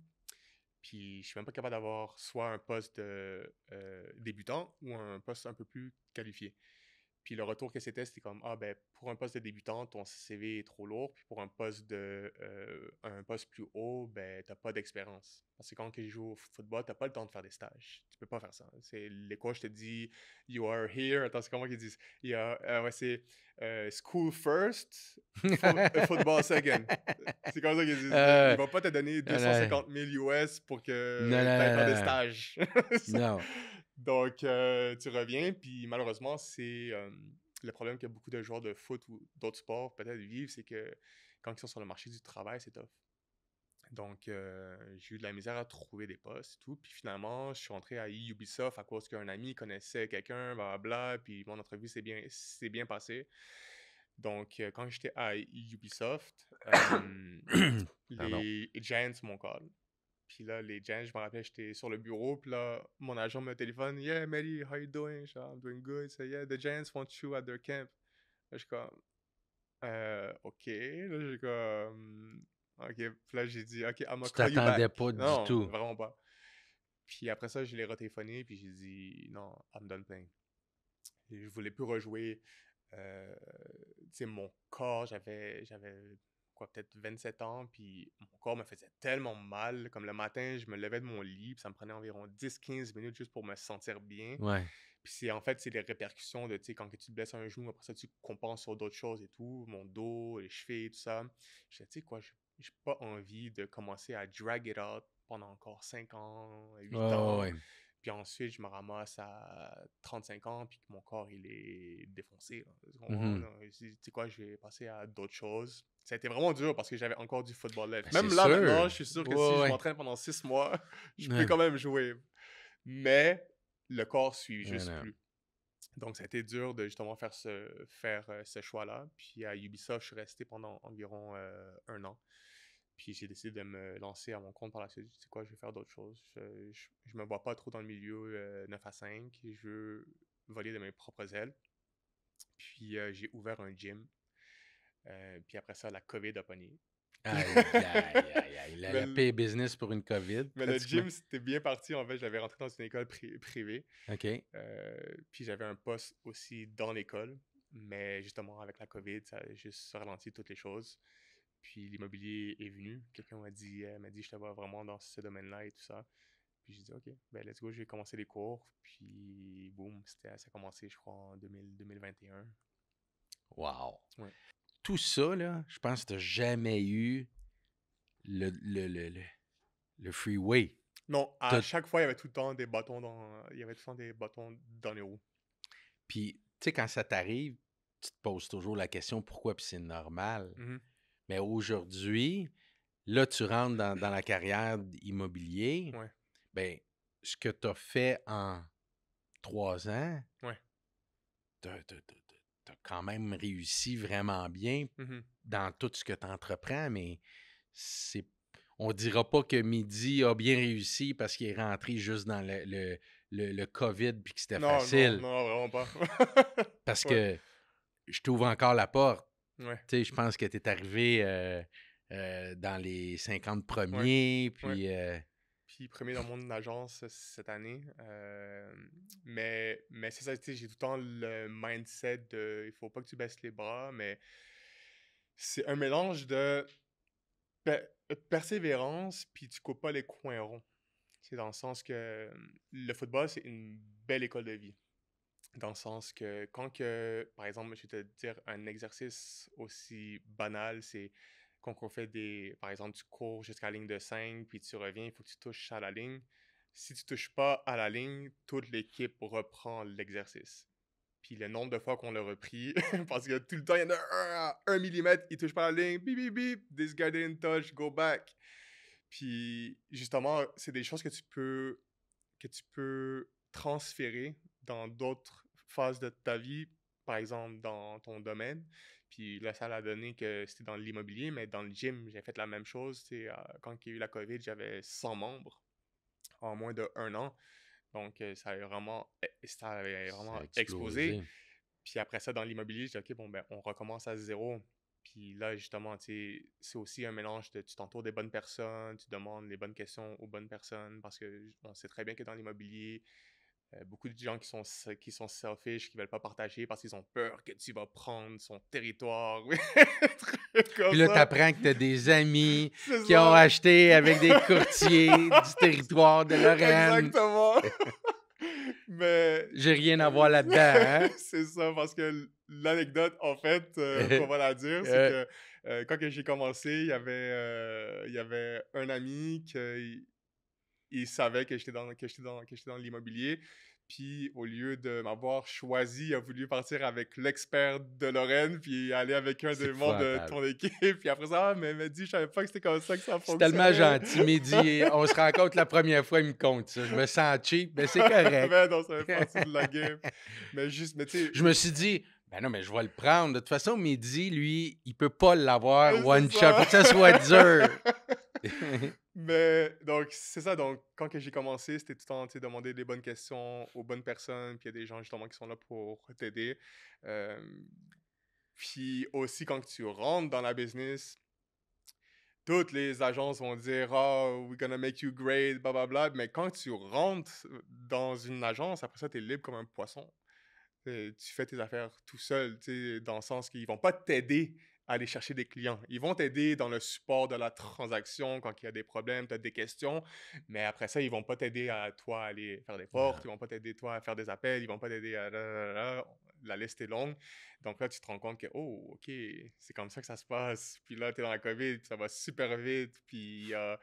Puis je suis même pas capable d'avoir soit un poste de débutant ou un poste un peu plus qualifié. Puis le retour que c'était comme, ah ben, pour un poste de débutant, ton CV est trop lourd. Puis pour un poste plus haut, ben, t'as pas d'expérience. Parce que quand tu joues au football, t'as pas le temps de faire des stages. Tu peux pas faire ça. Les coachs te disent, you are here. Attends, c'est comment qu'ils disent? Ouais, c'est school first, football second. C'est comme ça qu'ils disent. Ils vont pas te donner
non, non,
250 000 US pour
non,
que tu ailles faire des
non,
stages.
non.
Donc, tu reviens, puis malheureusement, c'est le problème que beaucoup de joueurs de foot ou d'autres sports peut-être vivent, c'est que quand ils sont sur le marché du travail, c'est tough. Donc, j'ai eu de la misère à trouver des postes et tout. Puis finalement, je suis rentré à Ubisoft à cause qu'un ami connaissait quelqu'un, blablabla, puis mon entrevue s'est bien passée. Donc, quand j'étais à Ubisoft,
Pardon.
les Giants m'ont call. Puis là, les Giants, je me rappelle, j'étais sur le bureau, puis là, mon agent me téléphone. Yeah, Mehdi, how you doing? Je dis, I'm doing good. So, yeah, the Giants want you at their camp. Là, je suis comme, OK. Là, j'ai comme, OK. Puis là, j'ai dit, OK, I'm gonna
Tu
call you back.
t'attendais pas du
Non,
tout.
vraiment pas. Puis après ça, je l'ai retéléphoné, puis j'ai dit, non, I'm done playing. Et je voulais plus rejouer. Tu sais, mon corps, j'avais quoi, peut-être 27 ans, puis mon corps me faisait tellement mal. Comme le matin, je me levais de mon lit, puis ça me prenait environ 10-15 minutes juste pour me sentir bien.
Ouais.
Puis c'est les répercussions de, tu sais, quand que tu te blesses un genou, après ça, tu compenses sur d'autres choses et tout, mon dos, les chevilles, tout ça. Je disais, tu sais quoi, j'ai pas envie de commencer à drag it out pendant encore 5 ans, 8
Oh,
ans.
ouais.
Puis ensuite, je me ramasse à 35 ans, puis que mon corps, il est défoncé. Là. Tu comprends?
Mhm.
Là? Je dis, tu sais quoi, je vais passer à d'autres choses. Ça a été vraiment dur parce que j'avais encore du football left.
Ben, c'est
Même là, maintenant,
sûr.
je suis sûr que si
Ouais,
je
ouais.
m'entraîne pendant 6 mois, je peux
Ouais.
quand même jouer. Mais le corps suit
Ouais,
juste
non.
plus. Donc, ça a été dur de justement faire ce choix-là. Puis à Ubisoft, je suis resté pendant environ 1 an. Puis j'ai décidé de me lancer à mon compte par la suite. Tu sais quoi, je vais faire d'autres choses. Je me vois pas trop dans le milieu 9 à 5. Je veux voler de mes propres ailes. Puis j'ai ouvert un gym. Puis après ça, la COVID a pogné.
Aïe, aïe, aïe, aïe.
Mais,
La paix business pour une COVID,
mais le
pratiquement.
gym, c'était bien parti. En fait, j'avais rentré dans une école privée.
OK.
Puis j'avais un poste aussi dans l'école. Mais justement, avec la COVID, ça a juste ralenti toutes les choses. Puis l'immobilier est venu. Quelqu'un m'a dit, je te vois vraiment dans ce domaine-là et tout ça. Puis j'ai dit, OK, ben let's go, je vais commencer les cours. Puis boum, ça a commencé, je crois, en 2021.
Wow.
Ouais.
Tout ça, là, je pense que tu n'as jamais eu le freeway.
Non, à
T'as-
chaque fois, il y avait tout le temps des bâtons dans les roues.
Puis, tu sais, quand ça t'arrive, tu te poses toujours la question pourquoi, puis c'est normal.
Mhm.
Mais aujourd'hui, là, tu rentres dans la carrière immobilier.
Ouais.
Ben, ce que tu as fait en 3 ans,
Ouais.
tu as quand même réussi vraiment bien
Mhm.
dans tout ce que tu entreprends, mais on dira pas que Midi a bien réussi parce qu'il est rentré juste dans le COVID puis que c'était
Non,
facile.
vraiment pas.
Parce
Ouais.
que je t'ouvre encore la porte.
Ouais.
Tu sais, je pense que tu es arrivé dans les 50 premiers,
Ouais.
puis
puis premier dans mon agence cette année. Mais c'est ça, tu sais, j'ai tout le temps le mindset de il faut pas que tu baisses les bras, mais c'est un mélange de persévérance, puis tu coupes pas les coins ronds. C'est dans le sens que le football, c'est une belle école de vie. Dans le sens que quand que, par exemple, je vais te dire un exercice aussi banal, c'est quand on fait par exemple, tu cours jusqu'à la ligne de 5, puis tu reviens, il faut que tu touches à la ligne. Si tu touches pas à la ligne, toute l'équipe reprend l'exercice. Puis le nombre de fois qu'on l'a repris, parce que tout le temps, il y en a un à 1 millimètre, il touche pas la ligne, bip, bip, bip, this guy didn't touch, go back. Puis justement, c'est des choses que tu peux transférer dans d'autres phases de ta vie, par exemple dans ton domaine. Puis là, ça a donné que c'était dans l'immobilier, mais dans le gym, j'ai fait la même chose. Quand il y a eu la COVID, j'avais 100 membres en moins d'1 an. Donc, ça avait vraiment
Ça a
explosé.
explosé.
Puis après ça, dans l'immobilier, j'ai dit, OK, bon, ben, on recommence à zéro. Puis là, justement, tu sais, c'est aussi un mélange de tu t'entoures des bonnes personnes, tu demandes les bonnes questions aux bonnes personnes parce que on sait très bien que dans l'immobilier, beaucoup de gens qui sont selfish, qui veulent pas partager parce qu'ils ont peur que tu vas prendre son territoire. Trucs
Puis
comme
là, tu
ça.
apprends que tu as des amis
C'est
qui ont
ça.
acheté avec des courtiers du territoire de Lorraine.
Exactement. Mais
J'ai rien à voir là-dedans,
c'est ça, parce que l'anecdote, en fait,
hein?
qu'on va la dire, c'est
Euh,
que quand que j'ai commencé, il y avait un ami qui il savait que j'étais dans l'immobilier. Puis au lieu de m'avoir choisi, il a voulu partir avec l'expert de Lorraine, puis aller avec un
c'est
des membres de
épouvantable.
ton équipe. Puis après ça, mais il m'a dit, je savais pas que c'était comme ça que ça
C'est tellement
fonctionnait.
gentil. Mehdi, on se rencontre la première fois, il me compte ça. Je me sens cheap, mais c'est correct.
Mais non, ça fait partie de la game. Mais tu sais,
Je me suis dit, ben non, mais je vais le prendre. De toute façon, Mehdi, lui, il peut pas l'avoir
c'est
one shot.
ça.
Faut que ça soit dur.
Mais donc, c'est ça. Donc, quand que j'ai commencé, c'était tout le temps, tu sais, demander les bonnes questions aux bonnes personnes. Puis il y a des gens, justement, qui sont là pour t'aider. Euh, Puis aussi, quand tu rentres dans la business, toutes les agences vont dire Oh, we're gonna make you great, blablabla. Mais quand tu rentres dans une agence, après ça, tu es libre comme un poisson. Tu fais tes affaires tout seul, tu sais, dans le sens qu'ils vont pas t'aider à aller chercher des clients. Ils vont t'aider dans le support de la transaction quand il y a des problèmes, tu as des questions, mais après ça, ils vont pas t'aider à toi aller faire des portes,
Non.
ils vont pas t'aider toi à faire des appels, ils vont pas t'aider à la liste est longue. Donc là, tu te rends compte que, oh, OK, c'est comme ça que ça se passe. Puis là, tu es dans la COVID, puis ça va super vite. Puis il y a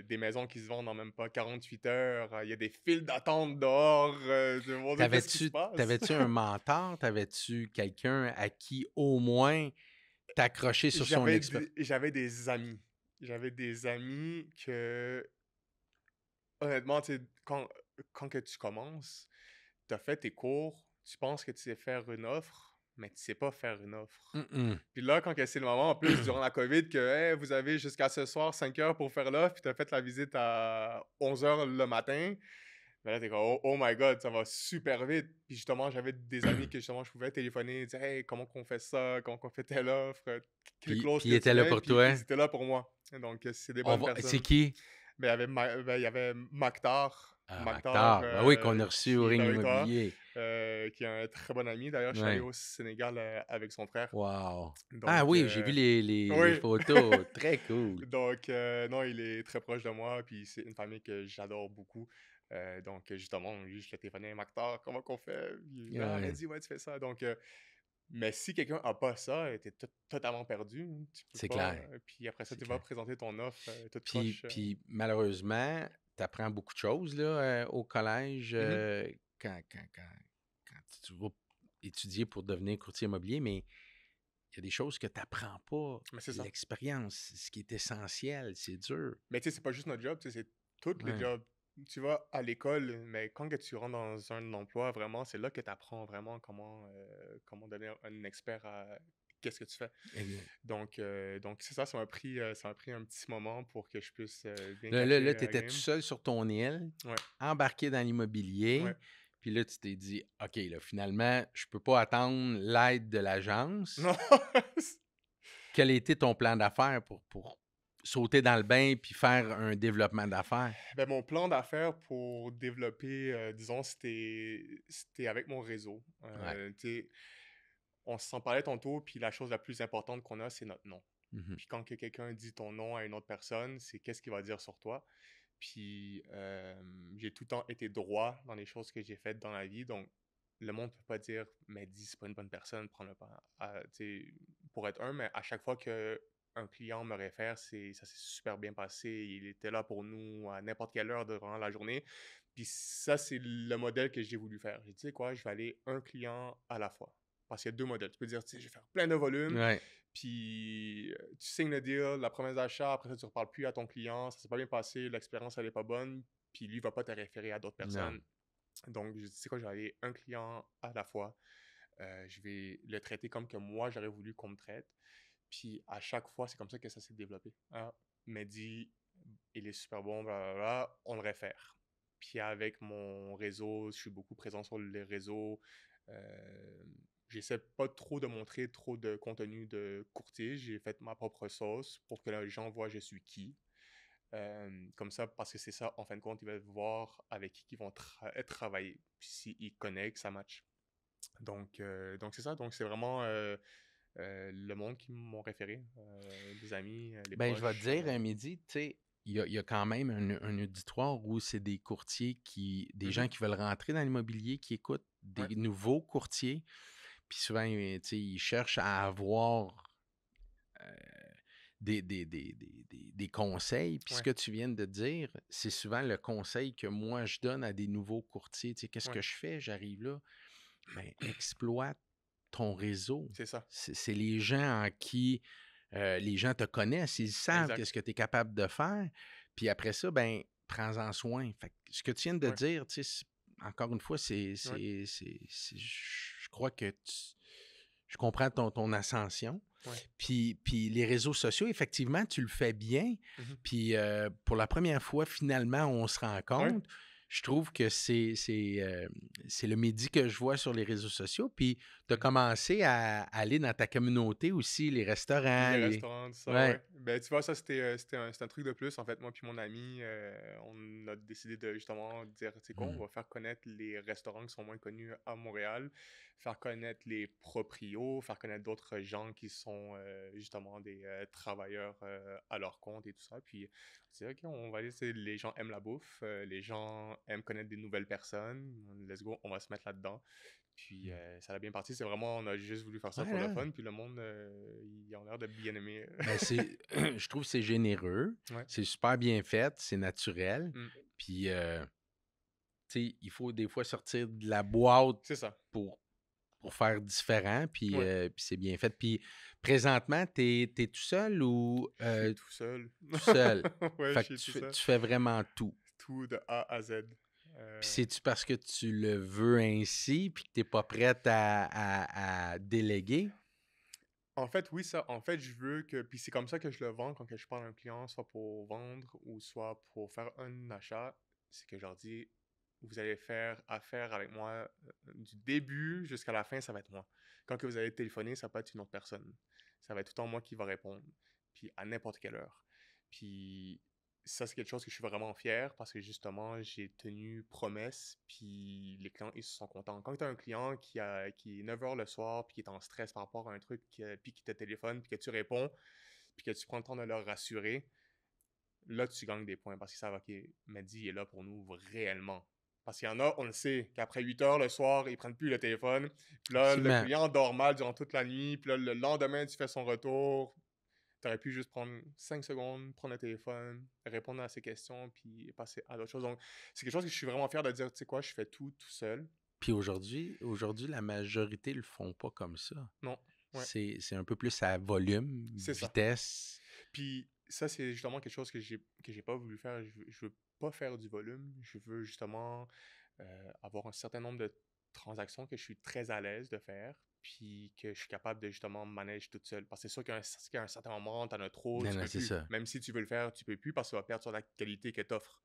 des maisons qui se vendent en même pas 48 heures. Il y a des files d'attente dehors. Mon Dieu, qu'est-ce qui se passe?
T'avais-tu un mentor? T'avais-tu quelqu'un à qui au moins t'accrocher sur son expérience?
J'avais des amis. J'avais des amis que, honnêtement, tu sais, quand que tu commences, tu as fait tes cours, tu penses que tu sais faire une offre, mais tu sais pas faire une offre. Puis là, quand que c'est le moment, en plus, durant la COVID, que hey, vous avez jusqu'à ce soir 5 heures pour faire l'offre, puis tu as fait la visite à 11 heures le matin, mais là, t'es comme, oh my god, ça va super vite. Puis justement, j'avais des amis que justement, je pouvais téléphoner, dire, hey, comment qu'on fait ça, comment qu'on fait telle offre, quelle clause
Puis il
que tu
était là
mets,
pour
puis
toi.
ils étaient là pour moi. Donc, c'est des
On
bonnes
va... C'est
personnes.
qui?
Mais il y avait Maktar,
Ah,
Maktar
Mactar. Ben oui, qu'on a reçu au
qui est
ring
avec toi,
immobilier.
qui est un très bon ami. D'ailleurs, je suis allé
Ouais.
au Sénégal avec son frère.
Wow. Ah
Donc,
oui, j'ai vu les
oui.
photos. Très cool.
Donc, non, il est très proche de moi, puis c'est une famille que j'adore beaucoup. Donc, justement, lui, je l'ai téléphoné, Maktar, comment qu'on fait? Puis,
Ouais,
vas-y, ouais, tu fais ça. Donc, mais si quelqu'un n'a pas ça, tu es totalement perdu, hein. Tu peux
c'est
pas.
clair.
Puis après ça,
C'est
tu vas
clair.
présenter ton offre toute
Puis,
croche.
puis malheureusement, tu apprends beaucoup de choses là, au collège
Mhm,
quand tu vas étudier pour devenir courtier immobilier, mais il y a des choses que tu n'apprends pas.
mais c'est ça.
L'expérience, ce qui est essentiel, c'est dur.
Mais tu sais, c'est pas juste notre job, tu sais, c'est tous les
Ouais.
jobs. Tu vas à l'école, mais quand que tu rentres dans un emploi, vraiment, c'est là que tu apprends vraiment comment devenir un expert à qu'est-ce que tu fais.
Exact.
Donc c'est ça, ça m'a pris un petit moment pour que je puisse bien
Là,
catcher
tu
la
étais tout
game.
seul sur ton île,
Ouais,
embarqué dans
ouais.
l'immobilier, puis là, tu t'es dit, OK, là, finalement, je peux pas attendre l'aide de l'agence.
Non,
Quel était ton plan d'affaires pour sauter dans le bain puis faire un développement d'affaires?
Ben, mon plan d'affaires pour développer, disons, c'était avec mon réseau.
Ouais.
Tu sais, on s'en parlait tantôt, puis la chose la plus importante qu'on a, c'est notre nom.
Mmh.
Puis quand que quelqu'un dit ton nom à une autre personne, c'est qu'est-ce qu'il va dire sur toi. Puis j'ai tout le temps été droit dans les choses que j'ai faites dans la vie, donc le monde ne peut pas dire mais dis c'est pas une bonne personne, prends-le pas tu sais, pour être un, mais à chaque fois que un client me réfère, ça s'est super bien passé, il était là pour nous à n'importe quelle heure durant la journée. Puis ça, c'est le modèle que j'ai voulu faire. J'ai dit, tu sais quoi, je vais aller un client à la fois. Parce qu'il y a deux modèles. Tu peux dire, tu sais, je vais faire plein de volumes,
Ouais.
puis tu signes le deal, la promesse d'achat, après ça, tu ne reparles plus à ton client, ça s'est pas bien passé, l'expérience, elle est pas bonne, puis lui, il va pas te référer à d'autres
Non.
personnes. Donc, je dis, c'est quoi, je vais aller un client à la fois. Je vais le traiter comme que moi, j'aurais voulu qu'on me traite. Puis à chaque fois, c'est comme ça que ça s'est développé. Ah, Mehdi, il est super bon, blablabla, on le réfère. Puis avec mon réseau, je suis beaucoup présent sur les réseaux. Euh, J'essaie pas trop de montrer trop de contenu de courtier. J'ai fait ma propre sauce pour que les gens voient je suis qui. Comme ça, parce que c'est ça, en fin de compte, ils veulent voir avec qui ils vont travailler. Puis s'ils connectent, ça match. Donc c'est ça. Donc c'est vraiment le monde qui m'ont référé, des amis, les
Ben, je vais te
proches.
dire, à midi, tu sais, il y a quand même un auditoire où c'est des courtiers des
Mhm.
gens qui veulent rentrer dans l'immobilier, qui écoutent
Ouais,
des nouveaux courtiers. Puis souvent, tu sais, ils cherchent à avoir euh, des conseils. Puis ce
ouais,
que tu viens de dire, c'est souvent le conseil que moi, je donne à des nouveaux courtiers. Tu sais, qu'est-ce
ouais,
que je fais? J'arrive là. Ben, exploite ton réseau.
c'est ça.
C'est les gens en qui les gens te connaissent, ils savent
Exact.
qu'est-ce que tu es capable de faire. Puis après ça, ben, prends-en soin. Fait que ce que tu viens de
Ouais,
dire, tu sais, encore une fois,
ouais,
je crois que je comprends ton ascension.
ouais.
Puis les réseaux sociaux, effectivement, tu le fais bien.
Mhm.
Puis pour la première fois, finalement, on se rend
Ouais.
compte. Je trouve que c'est le midi que je vois sur les réseaux sociaux. Puis tu as
Mhm.
commencé à aller dans ta communauté aussi, les restaurants,
Les
les...
restaurants, tout ça,
Ouais.
ouais. Ben, tu vois, ça, c'était un truc de plus. En fait, moi puis mon ami, on a décidé de justement dire, tu sais quoi, on
Hmm.
va faire connaître les restaurants qui sont moins connus à Montréal, faire connaître les proprios, faire connaître d'autres gens qui sont justement des travailleurs à leur compte et tout ça. Puis, c'est OK, on va aller, tu sais, les gens aiment la bouffe, les gens aiment connaître des nouvelles personnes. Let's go, on va se mettre là-dedans. Puis ça a bien parti. C'est vraiment, on a juste voulu faire ça
Ouais,
pour le
là.
fun. Puis le monde, ils ont l'air de bien aimer.
Ben, je trouve que c'est généreux,
Ouais.
c'est super bien fait, c'est naturel.
Mm.
Puis, tu sais, il faut des fois sortir de la boîte
C'est ça.
pour, pour faire différent,
Ouais.
puis c'est bien fait. Puis, présentement, t'es tout seul ou
Je suis tout seul.
tout seul?
Ouais, je
Fait que
suis tout seul.
tu fais vraiment tout.
Tout de A à Z.
Puis,
Euh,
c'est-tu parce que tu le veux ainsi, puis que t'es pas prête à déléguer?
En fait, oui, ça. En fait, je veux que. Puis c'est comme ça que je le vends quand que je parle à un client, soit pour vendre ou soit pour faire un achat. C'est que je leur dis, vous allez faire affaire avec moi du début jusqu'à la fin, ça va être moi. Quand que vous allez téléphoner, ça va pas être une autre personne. Ça va être tout le temps moi qui va répondre. Puis à n'importe quelle heure. Puis ça, c'est quelque chose que je suis vraiment fier parce que justement, j'ai tenu promesse. Puis les clients, ils se sont contents. Quand tu as un client qui est 9 heures le soir, puis qui est en stress par rapport à un truc, puis qui te téléphone, puis que tu réponds, puis que tu prends le temps de leur rassurer, là, tu gagnes des points parce qu'ils savent, OK, Mehdi il est là pour nous réellement. Parce qu'il y en a, on le sait, qu'après 8 heures le soir, ils prennent plus le téléphone. Puis là, le
Absolument.
client dort mal durant toute la nuit. Puis là, le lendemain, tu fais son retour. Tu aurais pu juste prendre 5 secondes, prendre le téléphone, répondre à ses questions, puis passer à d'autres choses. Donc, c'est quelque chose que je suis vraiment fier de dire, tu sais quoi, je fais tout seul.
Puis aujourd'hui, la majorité le font pas comme ça.
Non, ouais,
C'est un peu plus à volume,
c'est ça.
vitesse.
Puis ça, c'est justement quelque chose que j'ai pas voulu faire. Je veux pas faire du volume. Je veux justement avoir un certain nombre de transactions que je suis très à l'aise de faire, puis que je suis capable de justement manager toute seule. Parce que c'est sûr qu'à un certain moment, tu en as trop,
Non,
tu
non,
peux
c'est
plus.
ça.
Même si tu veux le faire, tu peux plus parce que ça va perdre sur la qualité que tu offres.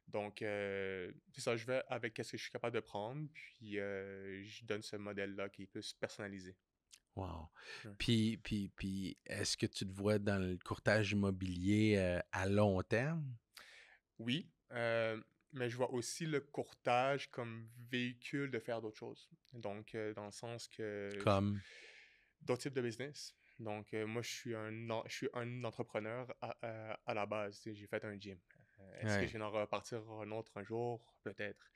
Donc, c'est ça, je vais avec ce que je suis capable de prendre, puis je donne ce modèle-là qui est plus personnalisé.
Wow.
Ouais.
Puis est-ce que tu te vois dans le courtage immobilier à long terme?
Oui, mais je vois aussi le courtage comme véhicule de faire d'autres choses. Donc, dans le sens que
Comme,
d'autres types de business. Donc, moi, je suis un entrepreneur à la base. Tu sais, j'ai fait un gym. Est-ce que je
ouais,
vais en repartir un autre un jour? Peut-être.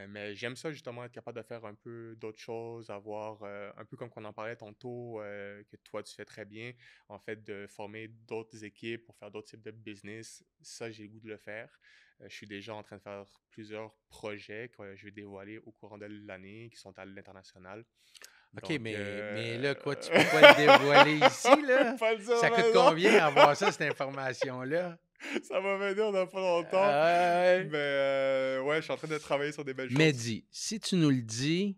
Mais j'aime ça justement, être capable de faire un peu d'autres choses, avoir un peu comme qu'on en parlait tantôt, que toi tu fais très bien, en fait, de former d'autres équipes pour faire d'autres types de business. Ça, j'ai le goût de le faire. Je suis déjà en train de faire plusieurs projets que je vais dévoiler au courant de l'année qui sont à l'international.
OK,
Donc,
mais là, quoi, tu peux pas le dévoiler
on
ici,
peut
là?
pas le dire
Ça coûte
maintenant.
combien avoir ça, cette information-là?
Ça va venir dans pas longtemps.
Ouais.
Mais ouais, je suis en train de travailler sur des belles
Mais
choses.
dis, si tu nous le dis,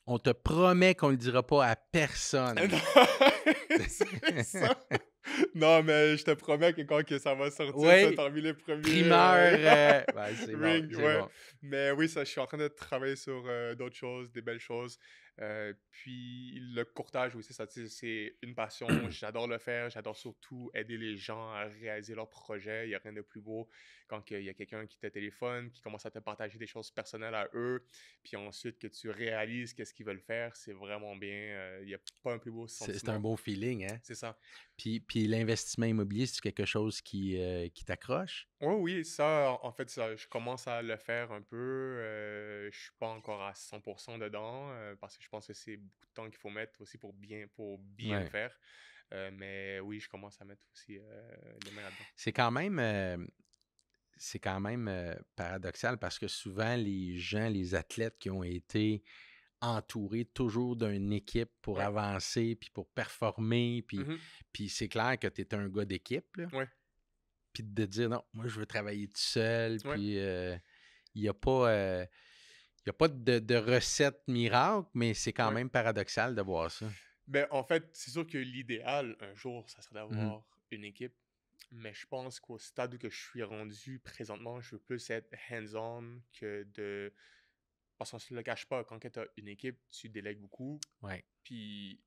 on te promet qu'on le dira pas à personne.
Non, c'est ça. Non, mais je te promets que quand que ça va sortir, tu vas être
Oui,
parmi les premiers.
primeur. Ben, c'est bon,
Ring,
c'est
ouais.
bon.
Mais oui, ça, je suis en train de travailler sur d'autres choses, des belles choses. Puis le courtage aussi, ça, tu sais, c'est une passion. J'adore le faire. J'adore surtout aider les gens à réaliser leurs projets. Il n'y a rien de plus beau quand il y a quelqu'un qui te téléphone, qui commence à te partager des choses personnelles à eux, puis ensuite que tu réalises qu'est-ce qu'ils veulent faire. C'est vraiment bien. Il n'y a pas un plus beau
C'est un
sentiment.
beau feeling, hein?
C'est ça.
Puis l'investissement immobilier, c'est quelque chose qui t'accroche?
Oui, oui, ça, en fait, ça, je commence à le faire un peu. Je suis pas encore à 100% dedans parce que je pense que c'est beaucoup de temps qu'il faut mettre aussi pour bien le
Ouais.
faire. Mais oui, je commence à mettre aussi les mains là-dedans.
C'est quand même, paradoxal parce que souvent, les gens, les athlètes qui ont été entourés toujours d'une équipe pour
Ouais.
avancer, puis pour performer,
Mhm.
puis c'est clair que tu es un gars d'équipe, là.
Ouais.
Puis de dire non, moi je veux travailler tout seul,
Ouais.
puis il n'y a pas, il y a pas de recette miracle, mais c'est quand
Ouais.
même paradoxal de voir ça.
Ben, en fait, c'est sûr que l'idéal, un jour, ça serait
Mhm.
d'avoir une équipe. Mais je pense qu'au stade où que je suis rendu présentement, je veux plus être hands-on que de. Parce qu'on se le cache pas, quand tu as une équipe, tu délègues beaucoup.
Oui,
Puis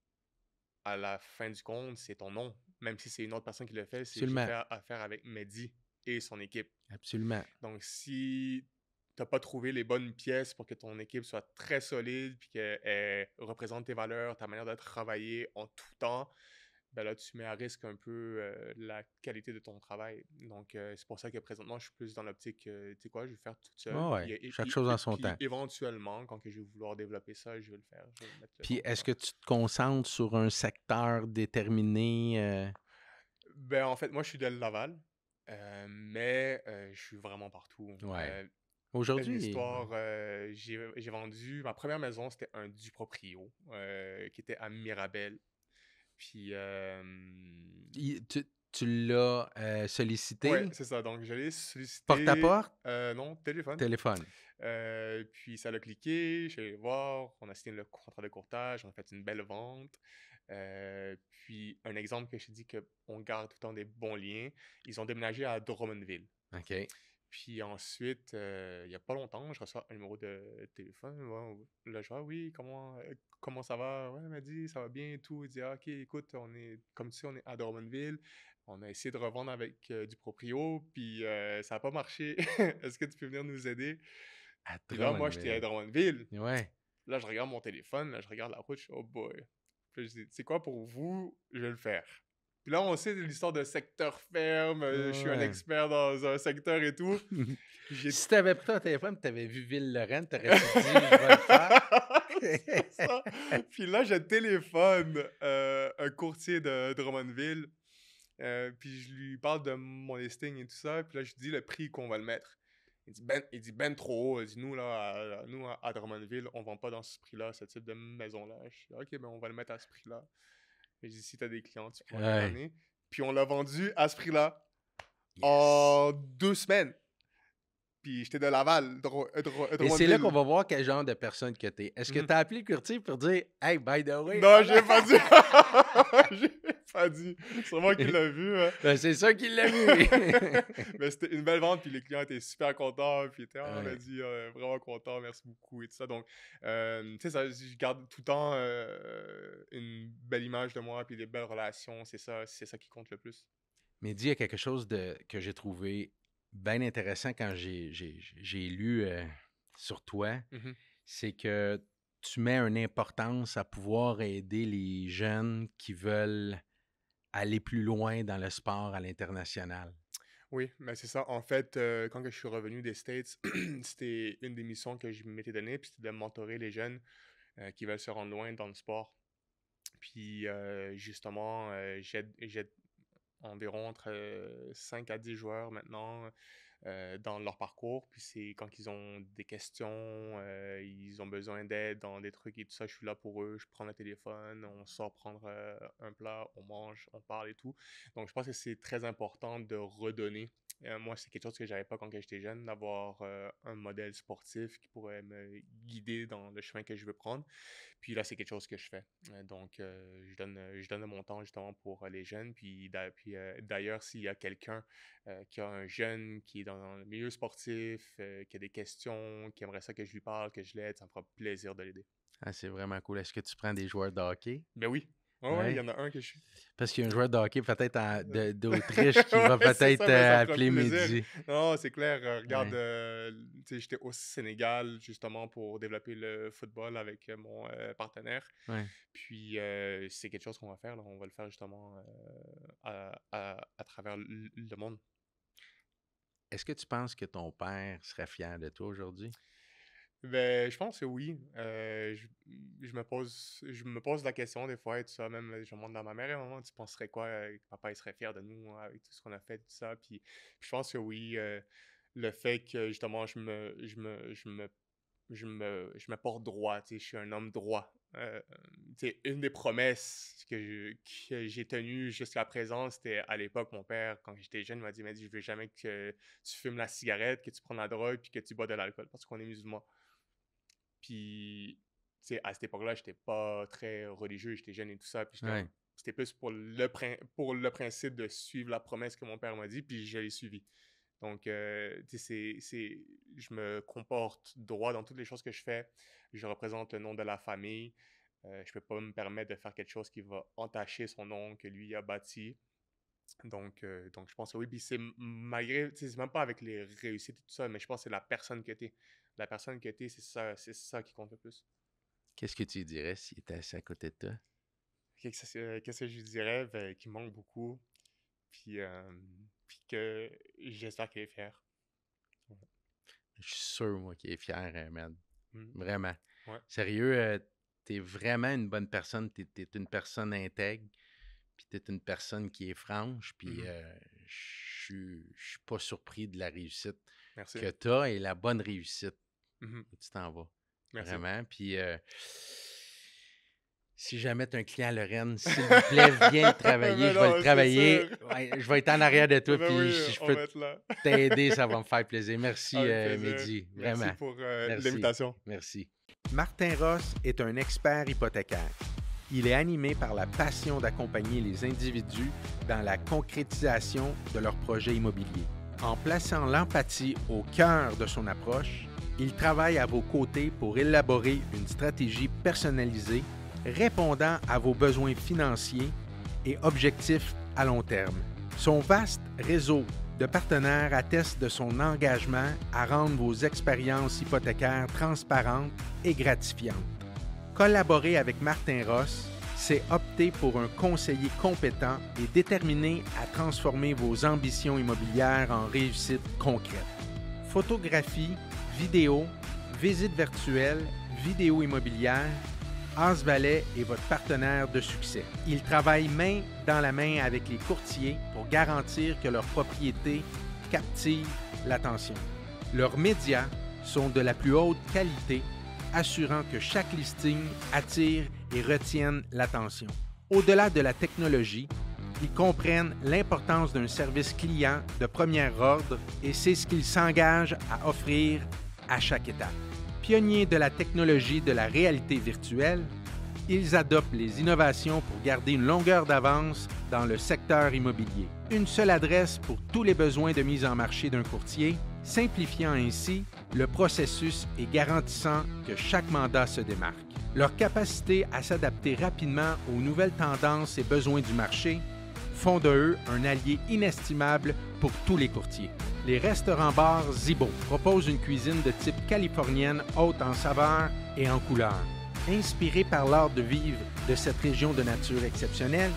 à la fin du compte, c'est ton nom. Même si c'est une autre personne qui le fait, c'est j'ai
absolument,
fait affaire avec Mehdi et son équipe.
absolument.
Donc, si t'as pas trouvé les bonnes pièces pour que ton équipe soit très solide puis qu'elle représente tes valeurs, ta manière de travailler en tout temps, ben là, tu mets à risque un peu la qualité de ton travail. Donc, c'est pour ça que présentement, je suis plus dans l'optique, tu sais quoi, je vais le faire toute seule.
Ouais, ouais, chaque chose en son
Puis
temps.
éventuellement, quand que je vais vouloir développer ça, je vais le faire. Je vais mettre le
Puis
temps pour
est-ce
ça.
que tu te concentres sur un secteur déterminé?
Ben, en fait, moi, je suis de Laval, mais je suis vraiment partout.
Ouais.
Une
Aujourd'hui, ouais.
histoire, j'ai vendu ma première maison, c'était un Duproprio qui était à Mirabel. Puis,
Tu l'as
ouais,
sollicité
c'est ça. Donc, je l'ai
porte à
sollicité,
porte,
non, téléphone.
téléphone.
Puis, ça l'a cliqué, je suis allé voir, on a signé le contrat de courtage, on a fait une belle vente. Puis, un exemple que je te dis qu'on garde tout le temps des bons liens, ils ont déménagé à Drummondville.
OK.
Puis ensuite, il y a pas longtemps, je reçois un numéro de téléphone. Ouais, là, je vois, oui, comment ça va? Ouais, elle m'a dit, ça va bien et tout. Il dit, ah, ok, écoute, comme tu sais, on est à Drummondville. On a essayé de revendre avec du proprio, puis ça n'a pas marché. Est-ce que tu peux venir nous aider?
À
Puis là, moi, j'étais à
Drummondville.
Drummondville.
Ouais.
Là, je regarde mon téléphone, là, je regarde la route, je suis, oh boy. Puis là, je dis, c'est quoi pour vous? Je vais le faire. Puis là, on sait l'histoire de secteur ferme, je suis un
Ouais.
expert dans un secteur et tout. J'ai
Si tu avais pris ton téléphone et tu avais vu Ville-Lorraine, t'aurais-tu dit: «Je vais le faire»?
C'est ça. Puis là, je téléphone un courtier de Drummondville. Puis je lui parle de mon listing et tout ça. Puis là, je lui dis le prix qu'on va le mettre. Il dit ben trop haut. Il dit nous, à Drummondville, on vend pas dans ce prix-là, ce type de maison-là. Je dis ok, ben on va le mettre à ce prix-là. Et je dis si tu as des clients, tu pourras les
Ouais.
ramener. Puis on l'a vendu à ce prix-là
Yes.
en 2 semaines. Puis j'étais de Laval,
Et c'est là qu'on
Drummondville.
va voir quel genre de personne que tu es. Est-ce que
Mhm.
tu as appelé le courtier pour dire: «Hey, by the way,
Non,
ah
j'ai
non!»
pas dit. J'ai pas dit. C'est moi qui l'a vu. Hein.
Ben, c'est ça qu'il l'a vu.
Mais c'était une belle vente, puis les clients étaient super contents, puis ils étaient, on a
Ouais.
dit, vraiment content, merci beaucoup, et tout ça. Donc, tu sais, je garde tout le temps une belle image de moi, puis des belles relations, c'est ça qui compte le plus.
Mais dis, il y a quelque chose que j'ai trouvé bien intéressant quand j'ai lu sur toi,
Mhm.
c'est que tu mets une importance à pouvoir aider les jeunes qui veulent aller plus loin dans le sport à l'international.
Oui, mais c'est ça. En fait, quand que je suis revenu des States, c'était une des missions que je m'étais donnée, puis c'était de mentorer les jeunes qui veulent se rendre loin dans le sport. Puis, justement, j'aide environ entre 5 à 10 joueurs maintenant dans leur parcours. Puis c'est quand ils ont des questions, ils ont besoin d'aide dans des trucs et tout ça, je suis là pour eux. Je prends le téléphone, on sort prendre un plat, on mange, on parle et tout. Donc je pense que c'est très important de redonner. Moi, c'est quelque chose que j'avais pas quand j'étais jeune, d'avoir un modèle sportif qui pourrait me guider dans le chemin que je veux prendre. Puis là, c'est quelque chose que je fais. Donc, je donne de mon temps justement pour les jeunes. D'ailleurs, s'il y a quelqu'un qui a un jeune qui est dans le milieu sportif, qui a des questions, qui aimerait ça que je lui parle, que je l'aide, ça me fera plaisir de l'aider.
Ah, c'est vraiment cool. Est-ce que tu prends des joueurs de hockey?
Ben oui. Ouais, ouais, il y
Oui.
en a un que je suis.
Parce qu'il y a un joueur de hockey peut-être d'Autriche qui va
Ouais, c'est
peut-être
ça, ben ça me fera
appeler
plaisir.
Mehdi.
Non, c'est clair. Regarde,
Ouais.
tu sais, j'étais au Sénégal justement pour développer le football avec mon partenaire.
Ouais.
Puis c'est quelque chose qu'on va faire, là. On va le faire justement à travers le monde.
Est-ce que tu penses que ton père serait fier de toi aujourd'hui?
Ben, je pense que oui. Je me pose la question des fois et tout ça. Même, je demande à ma mère, à un moment, tu penserais quoi? Que papa, il serait fier de nous hein, avec tout ce qu'on a fait, tout ça. Puis je pense que oui, le fait que justement, je me porte droit, tu sais, je suis un homme droit. Tu sais, une des promesses que j'ai tenues jusqu'à présent, c'était à l'époque, mon père, quand j'étais jeune, m'a dit, je veux jamais que tu fumes la cigarette, que tu prennes la drogue, puis que tu bois de l'alcool, parce qu'on est musulmans. Puis, tu sais, à cette époque-là, j'étais pas très religieux, j'étais jeune et tout ça, puis
Ouais.
c'était plus pour pour le principe de suivre la promesse que mon père m'a dit, puis je l'ai suivi. Donc, tu sais, je me comporte droit dans toutes les choses que je fais. Je représente le nom de la famille. Je peux pas me permettre de faire quelque chose qui va entacher son nom que lui a bâti. Donc je pense que oui. Puis malgré, tu sais, c'est même pas avec les réussites et tout ça, mais je pense que c'est la personne que t'es. La personne que t'es, c'est ça qui compte le plus.
Qu'est-ce que tu dirais s'il était assis à côté de toi?
Qu'est-ce que je lui dirais? Ben, qu'il manque beaucoup. Puis, puis que j'espère qu'il est fier. Ouais.
Je suis sûr, moi, qu'il est fier, man.
Mhm.
Vraiment.
Ouais.
Sérieux, t'es vraiment une bonne personne. T'es une personne intègre. Puis t'es une personne qui est franche. Puis
Mhm.
je suis pas surpris de la réussite
Merci.
que t'as et la bonne réussite
Mhm.
où tu t'en vas.
Merci.
Vraiment. Puis si jamais tu as un client à Lorraine, s'il vous plaît, viens travailler.
Mais
Je vais le
non, c'est
travailler.
sûr.
Ouais, je vais être en arrière de toi.
Ben
Puis
oui,
si je
on
peux
va être là.
t'aider, ça va me faire plaisir. Merci,
Avec plaisir.
Mehdi.
Merci
Vraiment.
pour
Merci.
l'invitation.
Merci. Martin Ross est un expert hypothécaire. Il est animé par la passion d'accompagner les individus dans la concrétisation de leurs projets immobiliers. En plaçant l'empathie au cœur de son approche, il travaille à vos côtés pour élaborer une stratégie personnalisée répondant à vos besoins financiers et objectifs à long terme. Son vaste réseau de partenaires atteste de son engagement à rendre vos expériences hypothécaires transparentes et gratifiantes. Collaborer avec Martin Ross, c'est opter pour un conseiller compétent et déterminé à transformer vos ambitions immobilières en réussite concrète. Photographie, vidéo, visite virtuelle, vidéo immobilière, Asvalet est votre partenaire de succès. Il travaille main dans la main avec les courtiers pour garantir que leurs propriétés captivent l'attention. Leurs médias sont de la plus haute qualité, assurant que chaque listing attire et retienne l'attention. Au-delà de la technologie, ils comprennent l'importance d'un service client de premier ordre et c'est ce qu'ils s'engagent à offrir à chaque étape. Pionniers de la technologie de la réalité virtuelle,
Ils adoptent les innovations pour garder une longueur d'avance dans le secteur immobilier. Une seule adresse pour tous les besoins de mise en marché d'un courtier, simplifiant ainsi le processus et garantissant que chaque mandat se démarque. Leur capacité à s'adapter rapidement aux nouvelles tendances et besoins du marché font de eux un allié inestimable pour tous les courtiers. Les restaurants-bars Zibo proposent une cuisine de type californienne haute en saveurs et en couleurs. Inspirés par l'art de vivre de cette région de nature exceptionnelle,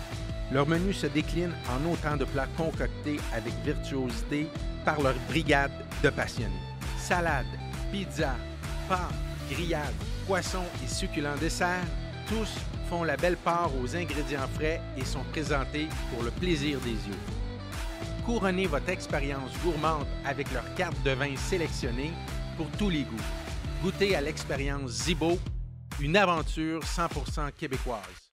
leur menu se décline en autant de plats concoctés avec virtuosité par leur brigade de passionnés. Salades, pizzas, pâtes, grillades, poissons et succulents desserts, tous font la belle part aux ingrédients frais et sont présentés pour le plaisir des yeux. Couronnez votre expérience gourmande avec leur carte de vin sélectionnée pour tous les goûts. Goûtez à l'expérience Zibo, une aventure 100% québécoise.